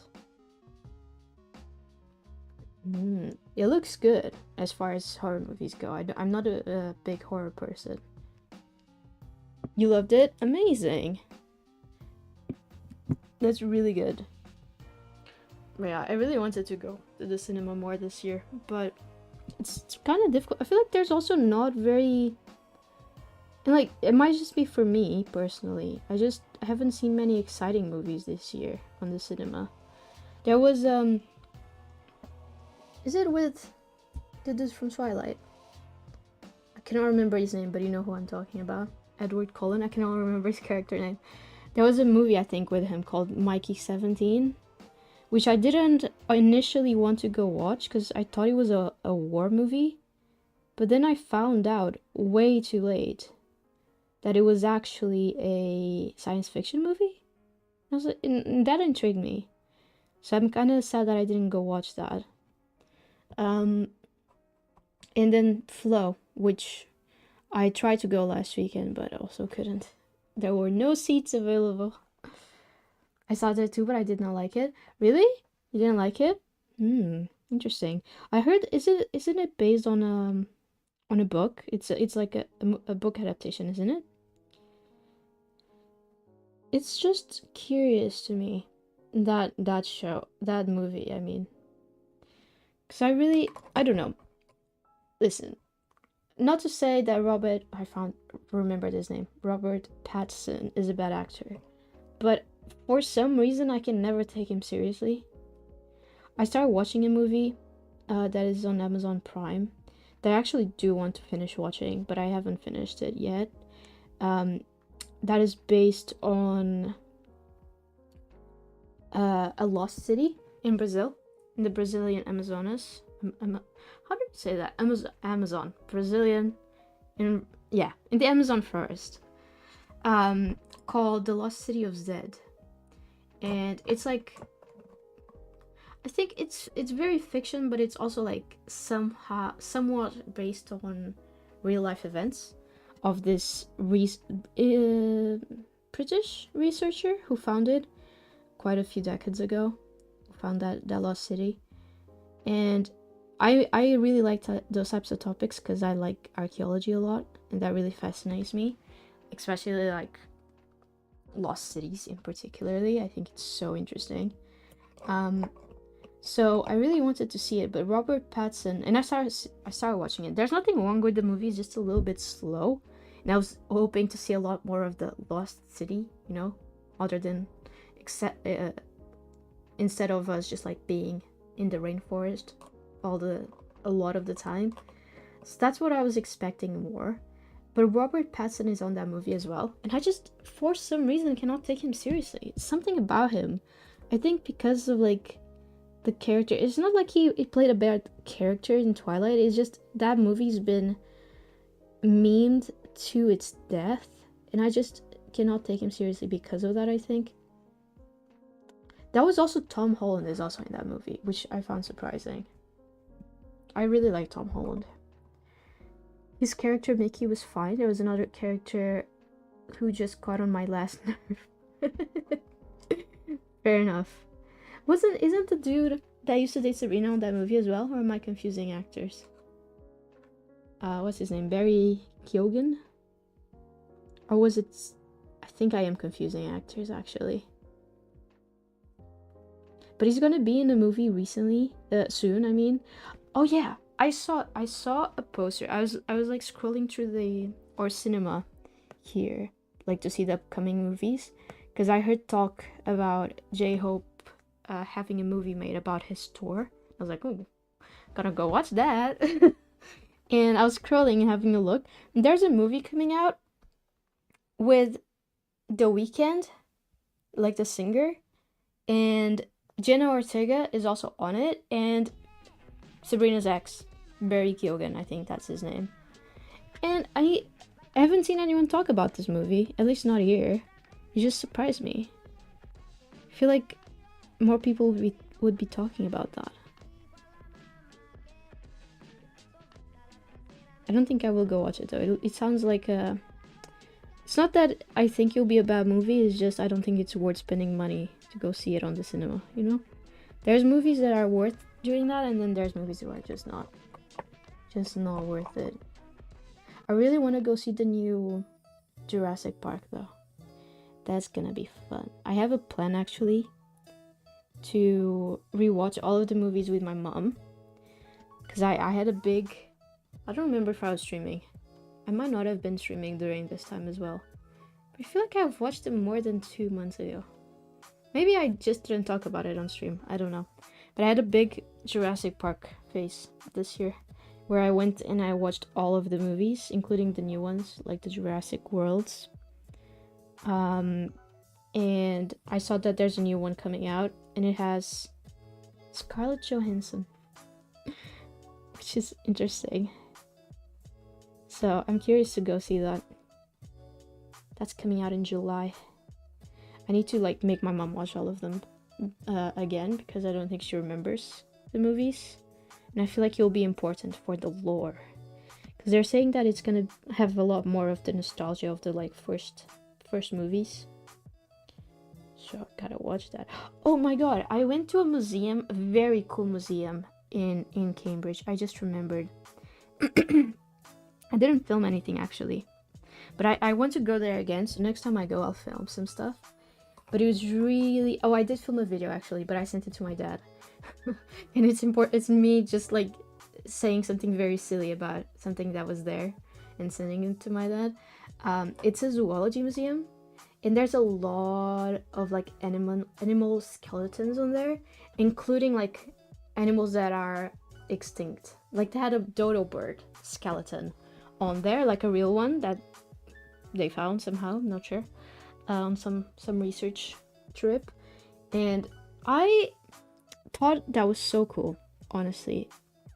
It looks good as far as horror movies go. I'm not a big horror person. You loved it? Amazing. That's really good. Yeah, I really wanted to go to the cinema more this year, but it's kind of difficult. I feel like there's also not very... And like, it might just be for me, personally. I haven't seen many exciting movies this year on the cinema. There was, is it with the dude from Twilight? I cannot remember his name, but you know who I'm talking about. Edward Cullen, I cannot remember his character name. There was a movie, I think, with him called Mikey 17, which I didn't initially want to go watch because I thought it was a war movie. But then I found out way too late that it was actually a science fiction movie. And that intrigued me. So I'm kind of sad that I didn't go watch that. And then Flow, which I tried to go last weekend, but also couldn't. There were no seats available. I saw that too, but I did not like it. Really? You didn't like it? Interesting. I heard, isn't it based on a book? It's like a book adaptation, isn't it? It's just curious to me that movie, I mean. Because I don't know. Listen, not to say that Robert Pattinson is a bad actor, but for some reason I can never take him seriously. I started watching a movie that is on Amazon Prime that I actually do want to finish watching, but I haven't finished it yet. That is based on a lost city in Brazil, in the Brazilian Amazonas. How do you say that? Amazon. Brazilian. In the Amazon forest. Called The Lost City of Zed. And it's like... I think it's very fiction, but it's also like somewhat based on real life events of this British researcher who found it quite a few decades ago. Found that lost city. And I really like those types of topics because I like archaeology a lot, and that really fascinates me, especially like lost cities in particularly. I think it's so interesting. So I really wanted to see it, but Robert Pattinson, and I started watching it. There's nothing wrong with the movie; it's just a little bit slow, and I was hoping to see a lot more of the lost city, you know, other than instead of us just like being in the rainforest a lot of the time. So that's what I was expecting more. But Robert Pattinson is on that movie as well, and I just for some reason cannot take him seriously. It's something about him. I think because of like the character. It's not like he played a bad character in Twilight. It's just that movie's been memed to its death, and I just cannot take him seriously because of that. I think that was also Tom Holland is also in that movie, which I found surprising. I really like Tom Holland. His character Mickey was fine. There was another character who just got on my last nerve. Fair enough. Isn't the dude that used to date Serena on that movie as well? Or am I confusing actors? What's his name? Barry Keoghan? Or was it... I think I am confusing actors, actually. But he's gonna be in a movie soon, I mean. Oh yeah, I saw a poster. I was like scrolling through our cinema here, like to see the upcoming movies. Because I heard talk about J-Hope having a movie made about his tour. I was like, oh, gotta go watch that. And I was scrolling and having a look. And there's a movie coming out with The Weeknd, like the singer, and Jenna Ortega is also on it, and Sabrina's ex, Barry Keoghan, I think that's his name. And I haven't seen anyone talk about this movie, at least not here. It just surprised me. I feel like more people would be talking about that. I don't think I will go watch it though. It sounds like a... It's not that I think it'll be a bad movie, it's just I don't think it's worth spending money to go see it on the cinema, you know? There's movies that are worth doing that, and then there's movies that are just not worth it. I really want to go see the new Jurassic Park though. That's gonna be fun. I have a plan actually to rewatch all of the movies with my mom. Because I had a big... I don't remember if I was streaming. I might not have been streaming during this time as well. But I feel like I've watched them more than 2 months ago. Maybe I just didn't talk about it on stream. I don't know. But I had a big Jurassic Park phase this year, where I went and I watched all of the movies, including the new ones, like the Jurassic Worlds. And I saw that there's a new one coming out, and it has Scarlett Johansson, which is interesting. So I'm curious to go see that. That's coming out in July. I need to like make my mom watch all of them again, because I don't think she remembers the movies, and I feel like it'll be important for the lore, because they're saying that it's gonna have a lot more of the nostalgia of the like first movies. So I gotta watch that. Oh my god, I went to a museum, a very cool museum in Cambridge. I just remembered. I didn't film anything actually, but I want to go there again, so next time I go I'll film some stuff. But it was really... Oh, I did film a video actually, but I sent it to my dad. And it's important. It's me just like saying something very silly about something that was there and sending it to my dad. It's a zoology museum, and there's a lot of like animal skeletons on there, including like animals that are extinct. Like they had a dodo bird skeleton on there, like a real one that they found somehow, not sure. Some research trip, and I thought that was so cool. Honestly,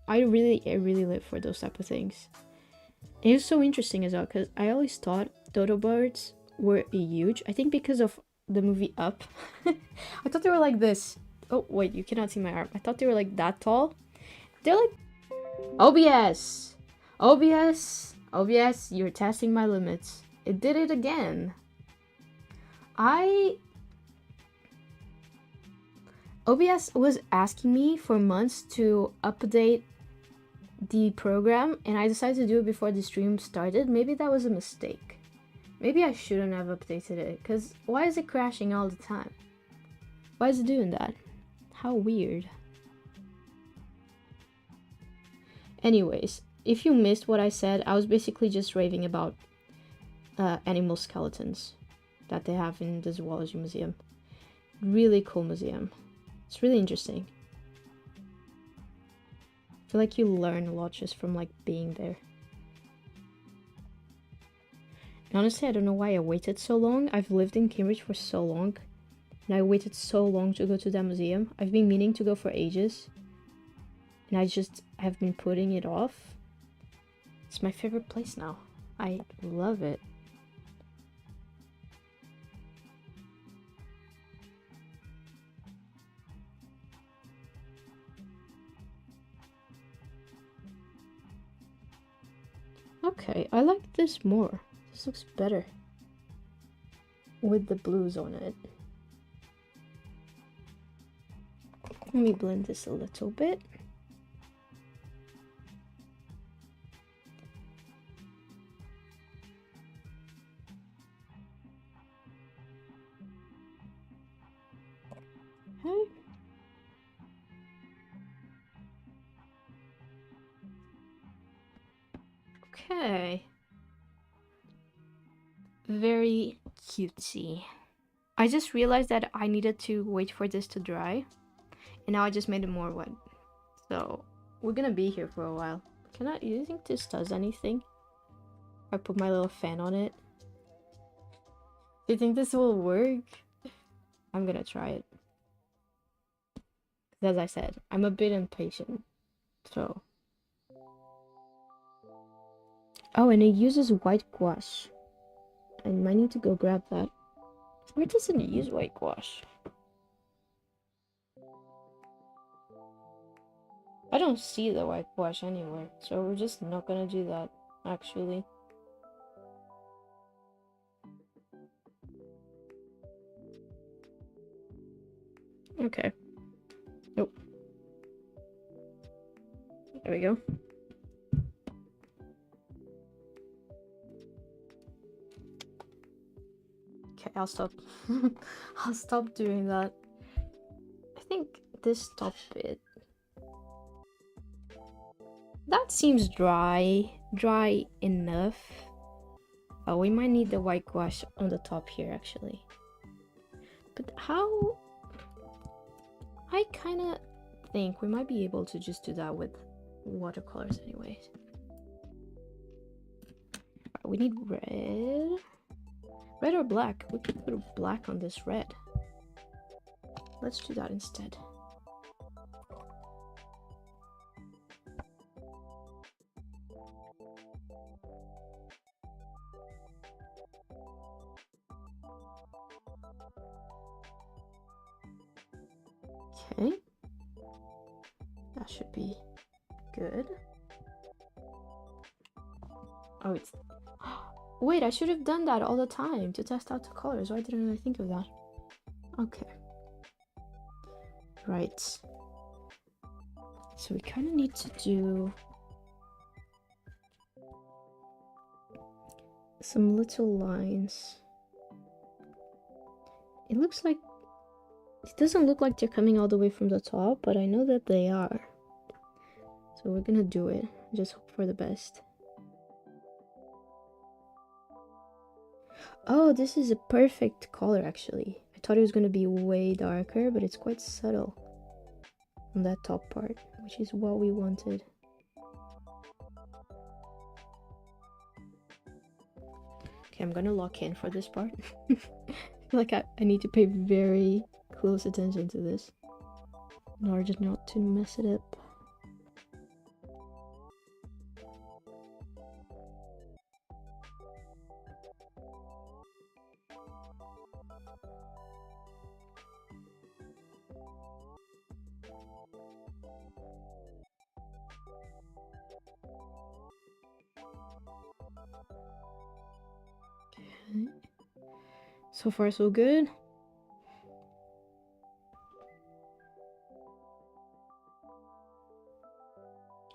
I really live for those type of things. And it was so interesting as well, because I always thought dodo birds were huge. I think because of the movie Up. I thought they were like this. Oh wait, you cannot see my arm. I thought they were like that tall. They're like OBS, you're testing my limits. It did it again. OBS was asking me for months to update the program, and I decided to do it before the stream started. Maybe that was a mistake. Maybe I shouldn't have updated it, because why is it crashing all the time? Why is it doing that? How weird. Anyways, if you missed what I said, I was basically just raving about animal skeletons that they have in the zoology museum. Really cool museum. It's really interesting. I feel like you learn a lot just from like being there. And honestly, I don't know why I waited so long. I've lived in Cambridge for so long, and I waited so long to go to that museum. I've been meaning to go for ages, and I just have been putting it off. It's my favorite place now. I love it. Okay, I like this more. This looks better with the blues on it. Let me blend this a little bit. Okay. Okay. Very cutesy. I just realized that I needed to wait for this to dry, and now I just made it more wet. So we're gonna be here for a while. Do you think this does anything? I put my little fan on it. Do you think this will work? I'm gonna try it. As I said, I'm a bit impatient, so. Oh, and it uses white gouache. I might need to go grab that. Where does it use white gouache? I don't see the white gouache anywhere, so we're just not gonna do that, actually. Okay. Nope. There we go. Okay, I'll stop. I'll stop doing that. I think this top bit. That seems dry enough. Oh, we might need the white gouache on the top here actually. But how? I kind of think we might be able to just do that with watercolors anyways. We need red. Red or black? We could put black on this red. Let's do that instead. Okay. That should be good. Oh, it's... Wait, I should have done that all the time to test out the colors. Why didn't I think of that? Okay. Right. So we kind of need to do some little lines. It looks like... It doesn't look like they're coming all the way from the top, but I know that they are. So we're gonna do it. Just hope for the best. Oh, this is a perfect color actually. I thought it was gonna be way darker, but it's quite subtle on that top part, which is what we wanted. Okay, I'm gonna lock in for this part. I feel like I need to pay very close attention to this in order not to mess it up. Okay. So far so good.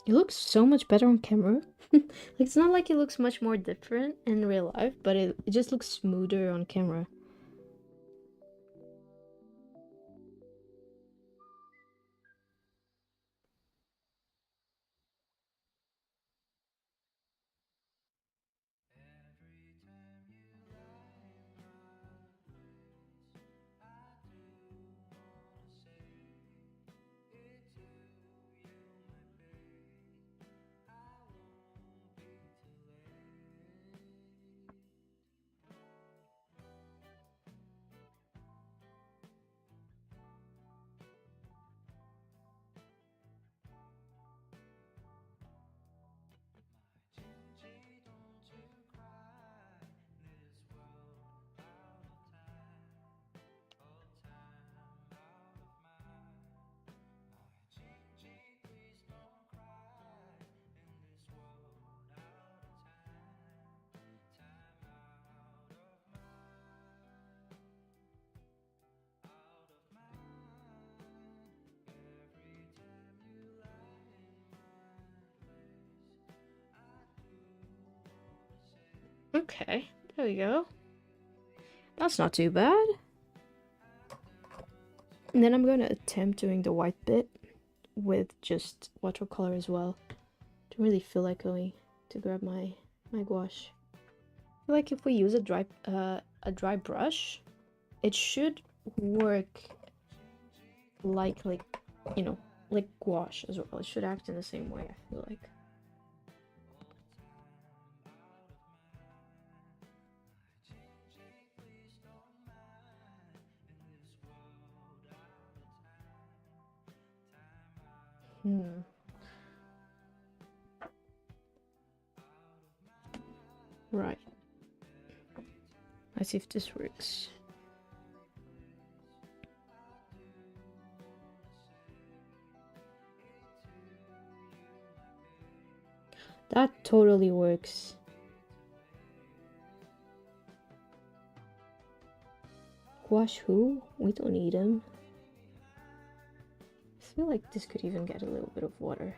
It looks so much better on camera. Like, it's not like it looks much more different in real life, but it just looks smoother on camera. Okay, there we go. That's not too bad. And then I'm going to attempt doing the white bit with just watercolor as well. Don't really feel like going to grab my gouache. I feel like if we use a dry brush, it should work like you know, like gouache as well. It should act in the same way, I feel like. Right. Let's see if this works. That totally works. Gouache who? We don't need him. I feel like this could even get a little bit of water.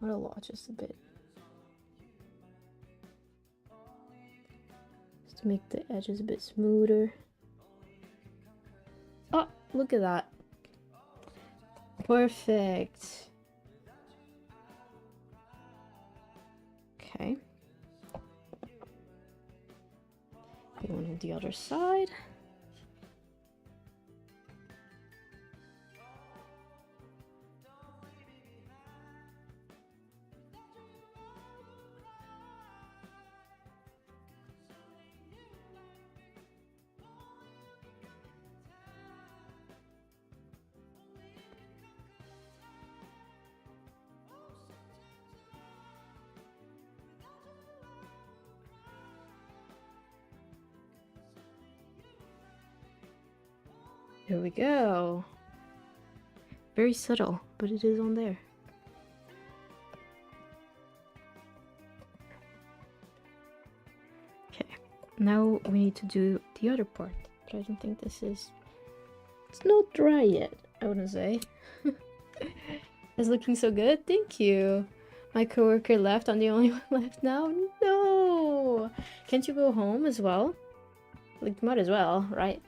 Not a lot, just a bit. to make the edges a bit smoother. Oh, look at that. Perfect. Okay. One on the other side. There we go. Very subtle, but it is on there. Okay, now we need to do the other part, but I don't think this is... It's not dry yet, I wouldn't say. It's looking so good, thank you. My coworker left, I'm the only one left now. No! Can't you go home as well? Like, might as well, right?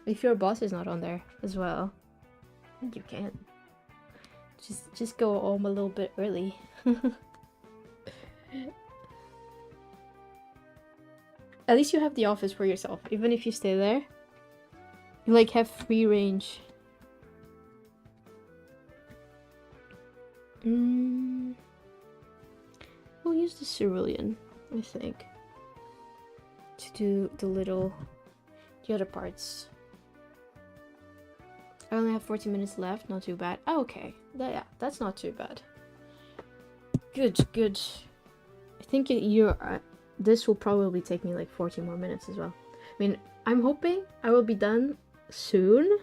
If your boss is not on there as well, I think you can. Just go home a little bit early. At least you have the office for yourself. Even if you stay there, you like have free range. We'll use the cerulean, I think, to do the other parts. I only have 14 minutes left, not too bad. Oh, okay, yeah, that's not too bad. Good. I think this will probably take me like 14 more minutes as well. I mean, I'm hoping I will be done soon.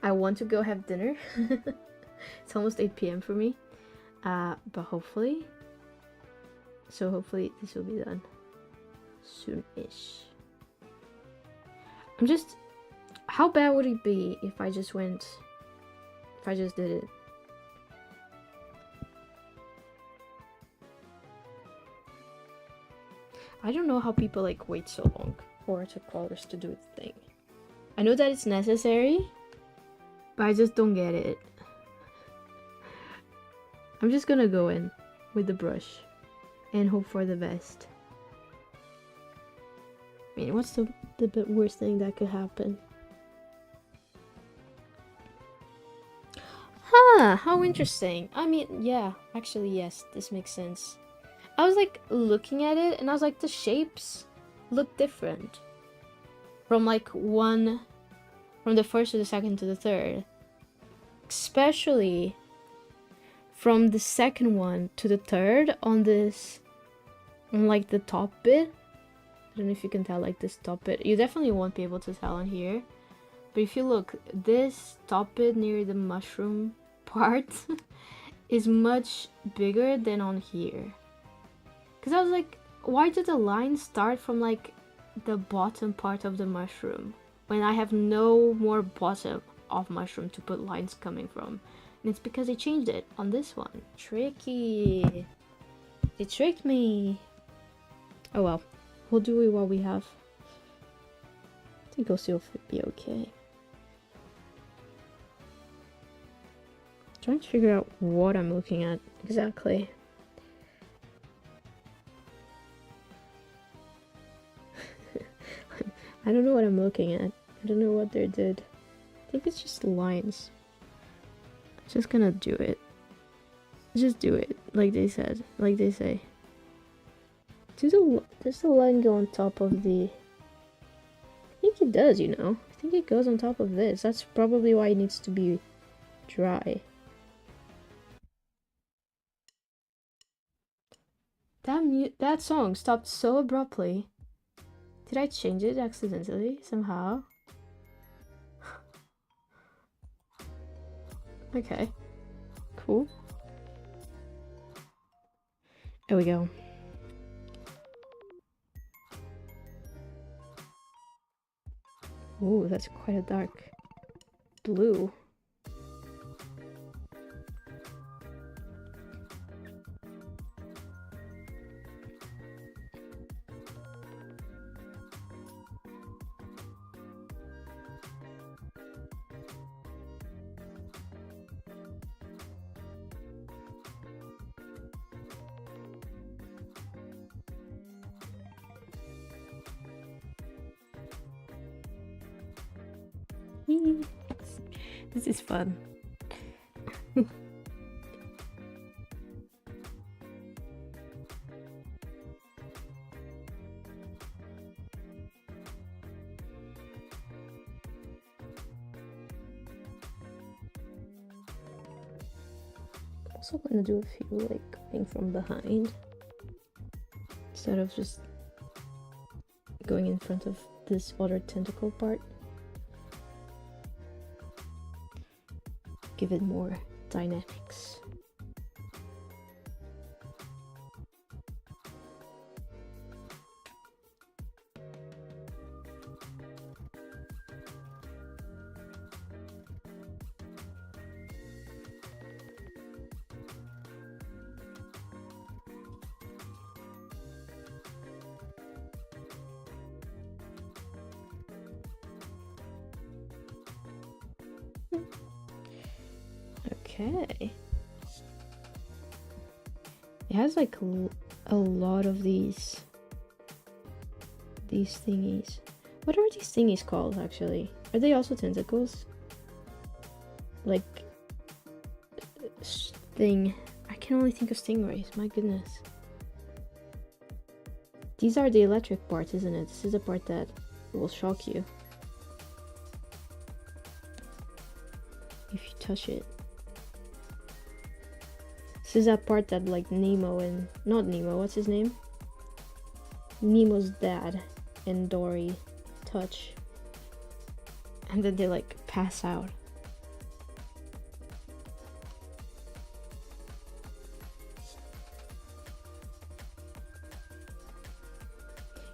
I want to go have dinner. It's almost 8 p.m. for me, but hopefully this will be done soon-ish. How bad would it be if I just did it? I don't know how people like wait so long for the colors to do its thing. I know that it's necessary, but I just don't get it. I'm just gonna go in with the brush and hope for the best. I mean, what's the worst thing that could happen? Huh, how interesting. I mean, yeah, actually, yes, this makes sense. I was like looking at it and I was like, the shapes look different from from the first to the second to the third, especially from the second one to the third on like the top bit. I don't know if you can tell, like this top bit. You definitely won't be able to tell on here, but if you look, this top bit near the mushroom part is much bigger than on here. Because I was like, why did the line start from like the bottom part of the mushroom when I have no more bottom of mushroom to put lines coming from? And it's because they changed it on this one. Tricky. They tricked me. Oh well. We'll do it while we have. I think it'll still be okay. Trying to figure out what I'm looking at exactly. I don't know what I'm looking at. I don't know what they did. I think it's just lines. Just gonna do it. Just do it, like they said, like they say. Does the line go on top of the... I think it does, you know. I think it goes on top of this. That's probably why it needs to be dry. That song stopped so abruptly. Did I change it accidentally somehow? Okay. Cool. There we go. Ooh, that's quite a dark blue. This is fun. Also gonna do a few like coming from behind instead of just going in front of this other tentacle part. Give it more dynamics. Okay. It has like a lot of these thingies. What are these thingies called actually? Are they also tentacles? Like sting. I can only think of stingrays, my goodness. These are the electric parts, isn't it? This is the part that will shock you if you touch it. This is that part that like Nemo and not Nemo, what's his name? Nemo's dad and Dory touch. And then they like pass out.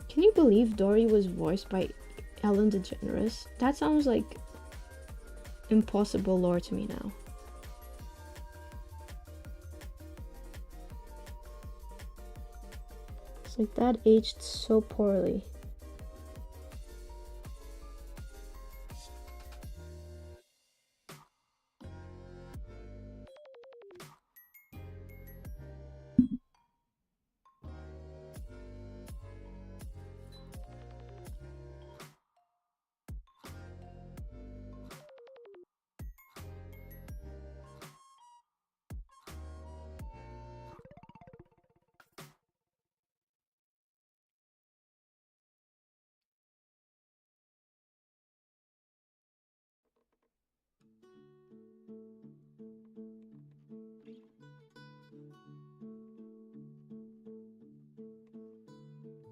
Can you believe Dory was voiced by Ellen DeGeneres? That sounds like impossible lore to me now. It's like that aged so poorly.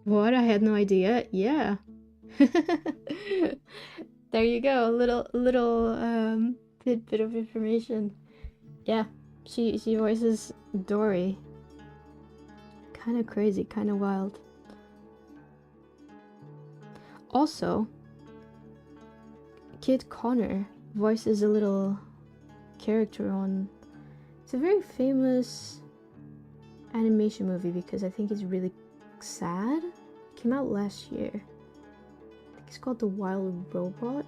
What? I had no idea. Yeah. There you go. A little bit of information. Yeah. She voices Dory. Kind of crazy, kind of wild. Also, Kid Connor voices a little character on. It's a very famous animation movie because I think it's really sad. It came out last year. I think it's called The Wild Robot,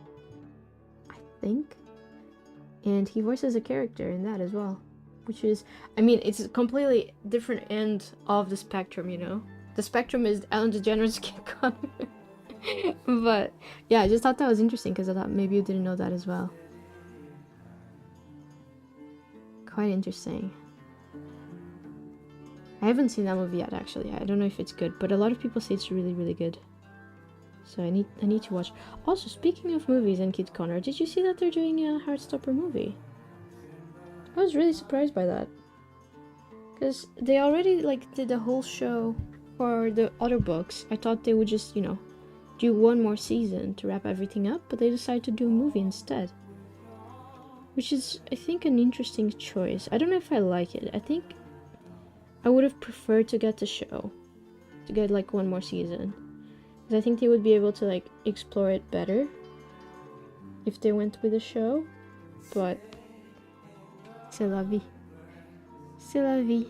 I think. And he voices a character in that as well, which is, I mean, it's a completely different end of the spectrum, you know? The spectrum is Ellen DeGeneres, Kid Connor. But yeah, I just thought that was interesting because I thought maybe you didn't know that as well. Quite interesting. I haven't seen that movie yet, actually. I don't know if it's good, but a lot of people say it's really, really good. So I need to watch. Also, speaking of movies and Kid Connor, did you see that they're doing a Heartstopper movie? I was really surprised by that, because they already like did the whole show for the other books. I thought they would just, you know, do one more season to wrap everything up, but they decided to do a movie instead, which is, I think, an interesting choice. I don't know if I like it. I think I would have preferred to get the show, to get like one more season, because I think they would be able to like explore it better if they went with the show. But c'est la vie. C'est la vie.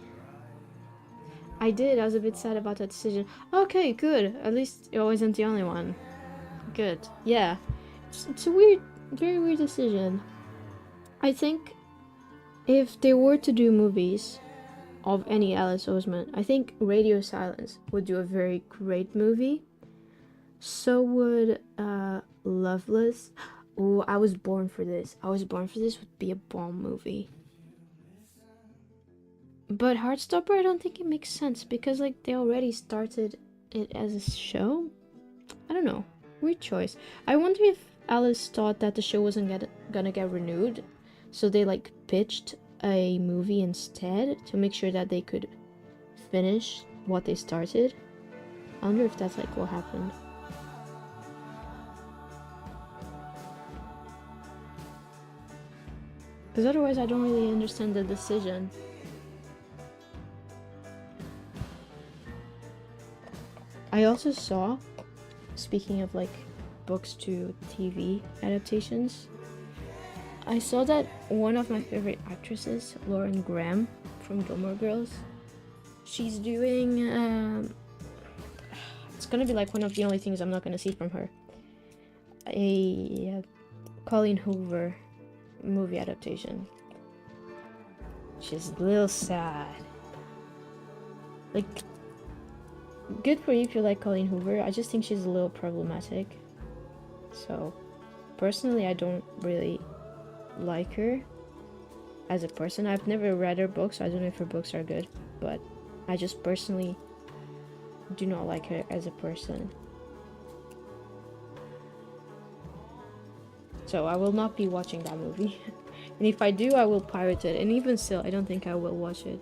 I was a bit sad about that decision. Okay, good. At least it wasn't the only one. Good. Yeah. It's a weird, very weird decision. I think if they were to do movies of any Alice Oseman, I think Radio Silence would do a very great movie. So would Loveless. Oh, I was born for this. I was born for this would be a bomb movie. But Heartstopper, I don't think it makes sense because like they already started it as a show. I don't know. Weird choice. I wonder if Alice thought that the show wasn't gonna get renewed, so they like pitched a movie instead to make sure that they could finish what they started. I wonder if that's like what happened. Because otherwise I don't really understand the decision. I also saw, speaking of like books to TV adaptations, I saw that one of my favorite actresses, Lauren Graham from Gilmore Girls, she's doing, it's gonna be like one of the only things I'm not gonna see from her, a Colleen Hoover movie adaptation. She's a little sad. Like, good for you if you like Colleen Hoover. I just think she's a little problematic. So, personally, I don't really like her as a person. I've never read her books, so I don't know if her books are good, but I just personally do not like her as a person. So I will not be watching that movie. And if I do, I will pirate it. And even still, I don't think I will watch it.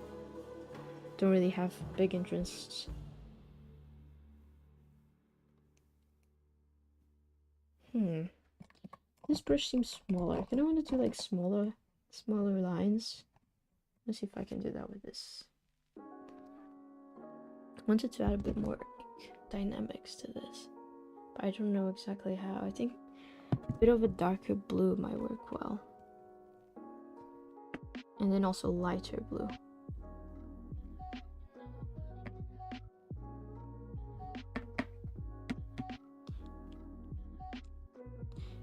Don't really have big interests. This brush seems smaller. Kind of want to do like smaller lines. Let's see if I can do that with this. I wanted to add a bit more dynamics to this, but I don't know exactly how. I think a bit of a darker blue might work well. And then also lighter blue.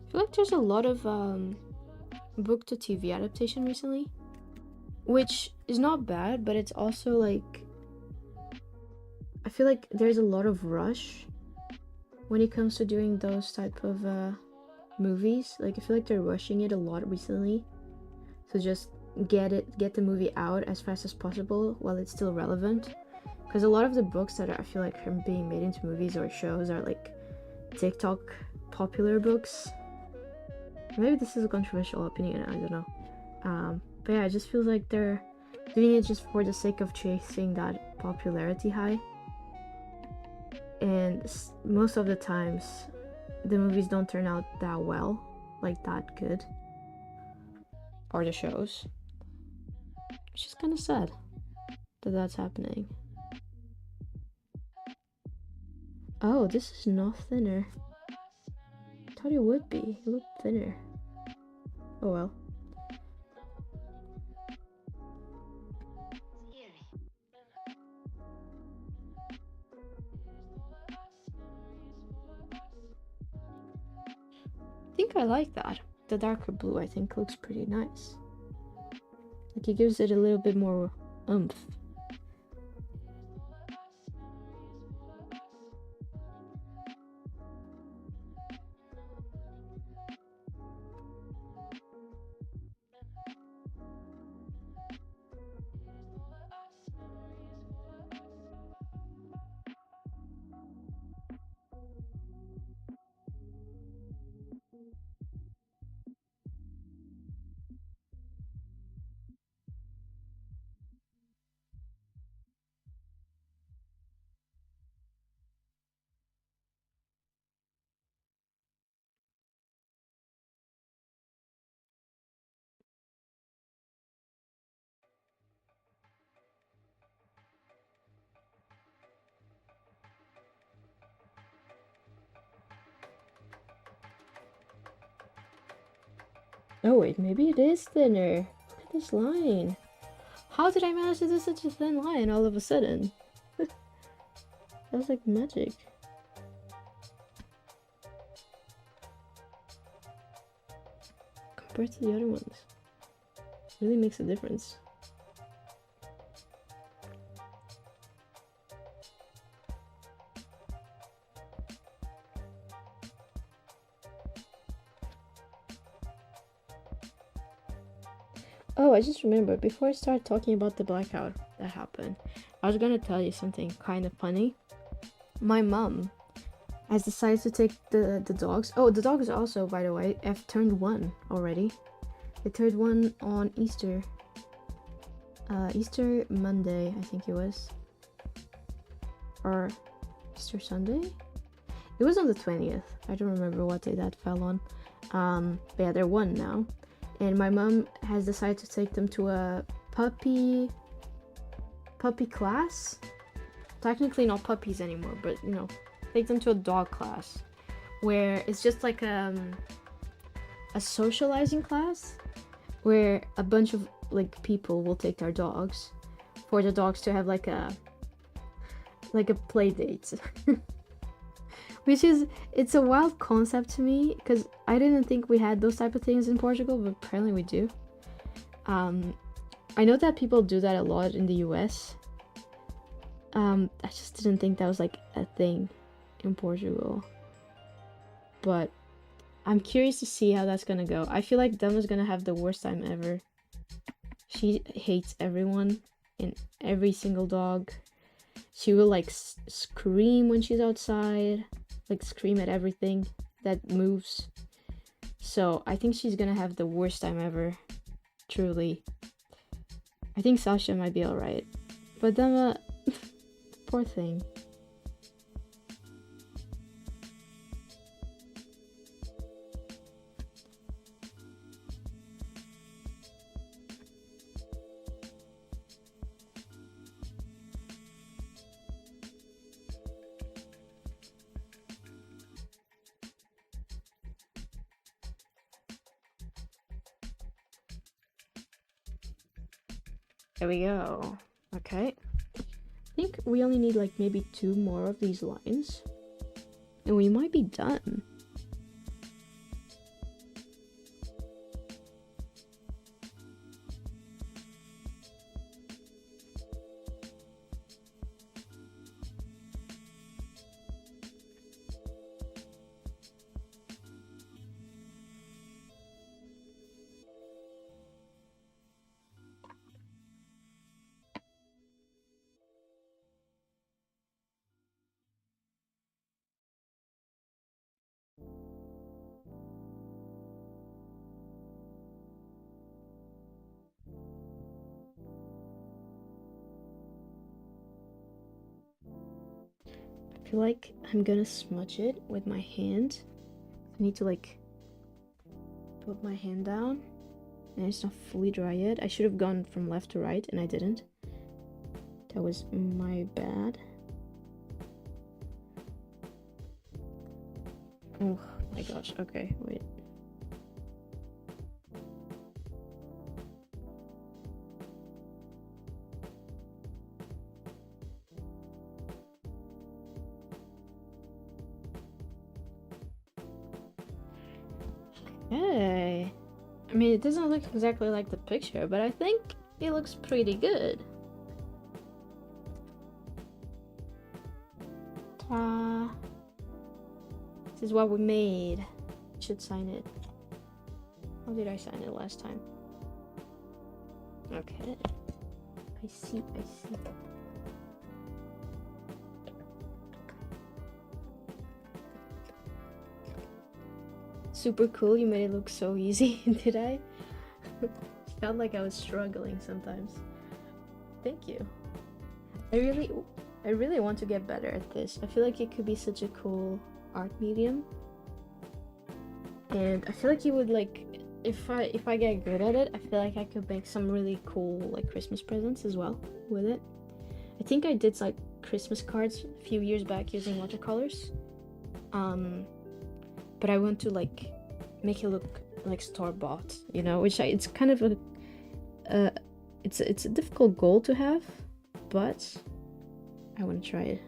I feel like there's a lot of book to TV adaptation recently, which is not bad, but it's also like, I feel like there's a lot of rush when it comes to doing those type of movies. Like I feel like they're rushing it a lot recently, so just get the movie out as fast as possible while it's still relevant, because a lot of the books that I feel like are being made into movies or shows are like TikTok popular books. Maybe this is a controversial opinion, I don't know. But yeah, it just feels like they're doing it just for the sake of chasing that popularity high. And most of the times, the movies don't turn out that well, like that good. Or the shows. Which is kind of sad that that's happening. Oh, this is not thinner. I thought it would be. It looked thinner. Oh well. I think I like that. The darker blue, I think, looks pretty nice. Like it gives it a little bit more oomph. Oh wait, maybe it is thinner. Look at this line. How did I manage to do such a thin line all of a sudden? That was like magic. Compared to the other ones. It really makes a difference. Oh, I just remembered, before I start talking about the blackout that happened, I was gonna tell you something kind of funny. My mom has decided to take the dogs. Oh, the dogs also, by the way, have turned 1 already. They turned 1 on Easter. Easter Monday, I think it was. Or Easter Sunday? It was on the 20th. I don't remember what day that fell on. But yeah, they're 1 now. And my mom has decided to take them to a puppy class. Technically not puppies anymore, but you know, take them to a dog class where it's just like a socializing class where a bunch of like people will take their dogs for the dogs to have like a play date. Which is, it's a wild concept to me because I didn't think we had those type of things in Portugal, but apparently we do. I know that people do that a lot in the US. I just didn't think that was like a thing in Portugal. But I'm curious to see how that's gonna go. I feel like Dema's gonna have the worst time ever. She hates everyone and every single dog. She will like scream when she's outside, like scream at everything that moves. So I think she's gonna have the worst time ever. Truly. I think Sasha might be alright. But Dema, poor thing. There we go. Okay. I think we only need like maybe 2 more of these lines. And we might be done. I feel like I'm gonna smudge it with my hand. I need to like put my hand down, and it's not fully dry yet. I should have gone from left to right and I didn't. That was my bad. Oh my gosh, okay, wait. Hey, I mean, it doesn't look exactly like the picture, but I think it looks pretty good. Ta! This is what we made. Should sign it. How did I sign it last time? Okay. I see. Super cool, you made it look so easy, did I? Felt like I was struggling sometimes. Thank you. I really want to get better at this. I feel like it could be such a cool art medium. And I feel like you would like, if I get good at it, I feel like I could make some really cool like Christmas presents as well with it. I think I did like Christmas cards a few years back using watercolors. But I want to like make it look like store-bought, you know, which it's kind of a it's a difficult goal to have, but I want to try it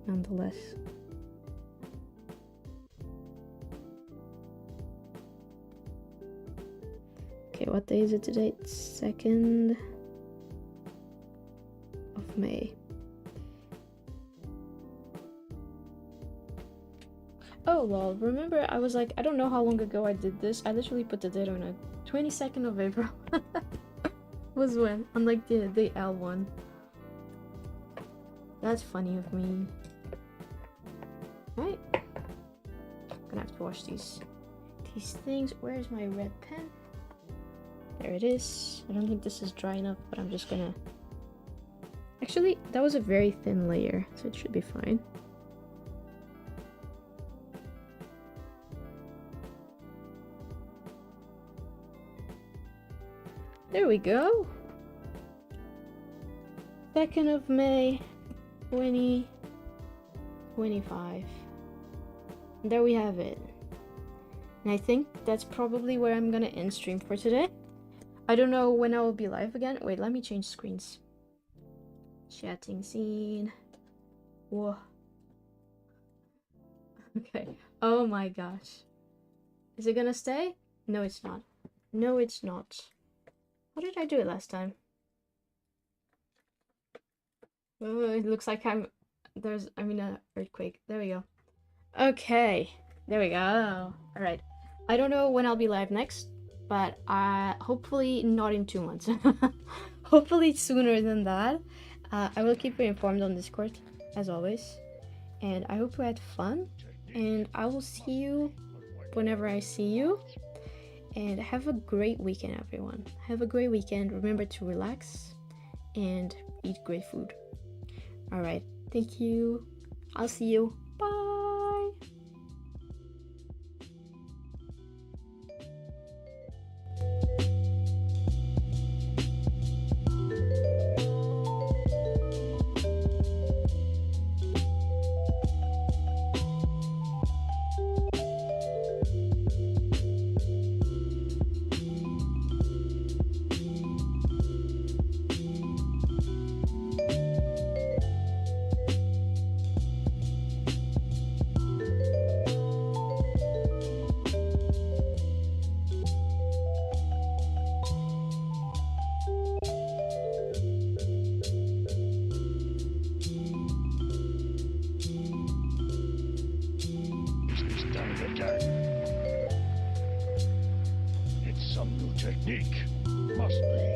nonetheless. Okay, what day is it today? It's 2nd of May. Oh lol, remember I was like, I don't know how long ago I did this. I literally put the date on a 22nd of April was when, unlike the L one. That's funny of me. Right. Gonna have to wash these things. Where's my red pen? There it is. I don't think this is dry enough, but I'm just gonna... Actually, that was a very thin layer, so it should be fine. There we go. 2nd of May, 2025. There we have it. And I think that's probably where I'm gonna end stream for today. I don't know when I will be live again. Wait, let me change screens. Chatting scene. Whoa. Okay. Oh my gosh. Is it gonna stay? No, it's not. No, it's not. How did I do it last time? Oh, it looks like I'm in an earthquake. There we go. Okay. There we go. Alright. I don't know when I'll be live next, but hopefully not in 2 months. Hopefully sooner than that. I will keep you informed on Discord, as always. And I hope you had fun. And I will see you whenever I see you. And have a great weekend, everyone. Have a great weekend. Remember to relax and eat great food. Alright, thank you. I'll see you. Bye. It's some new technique. Must be.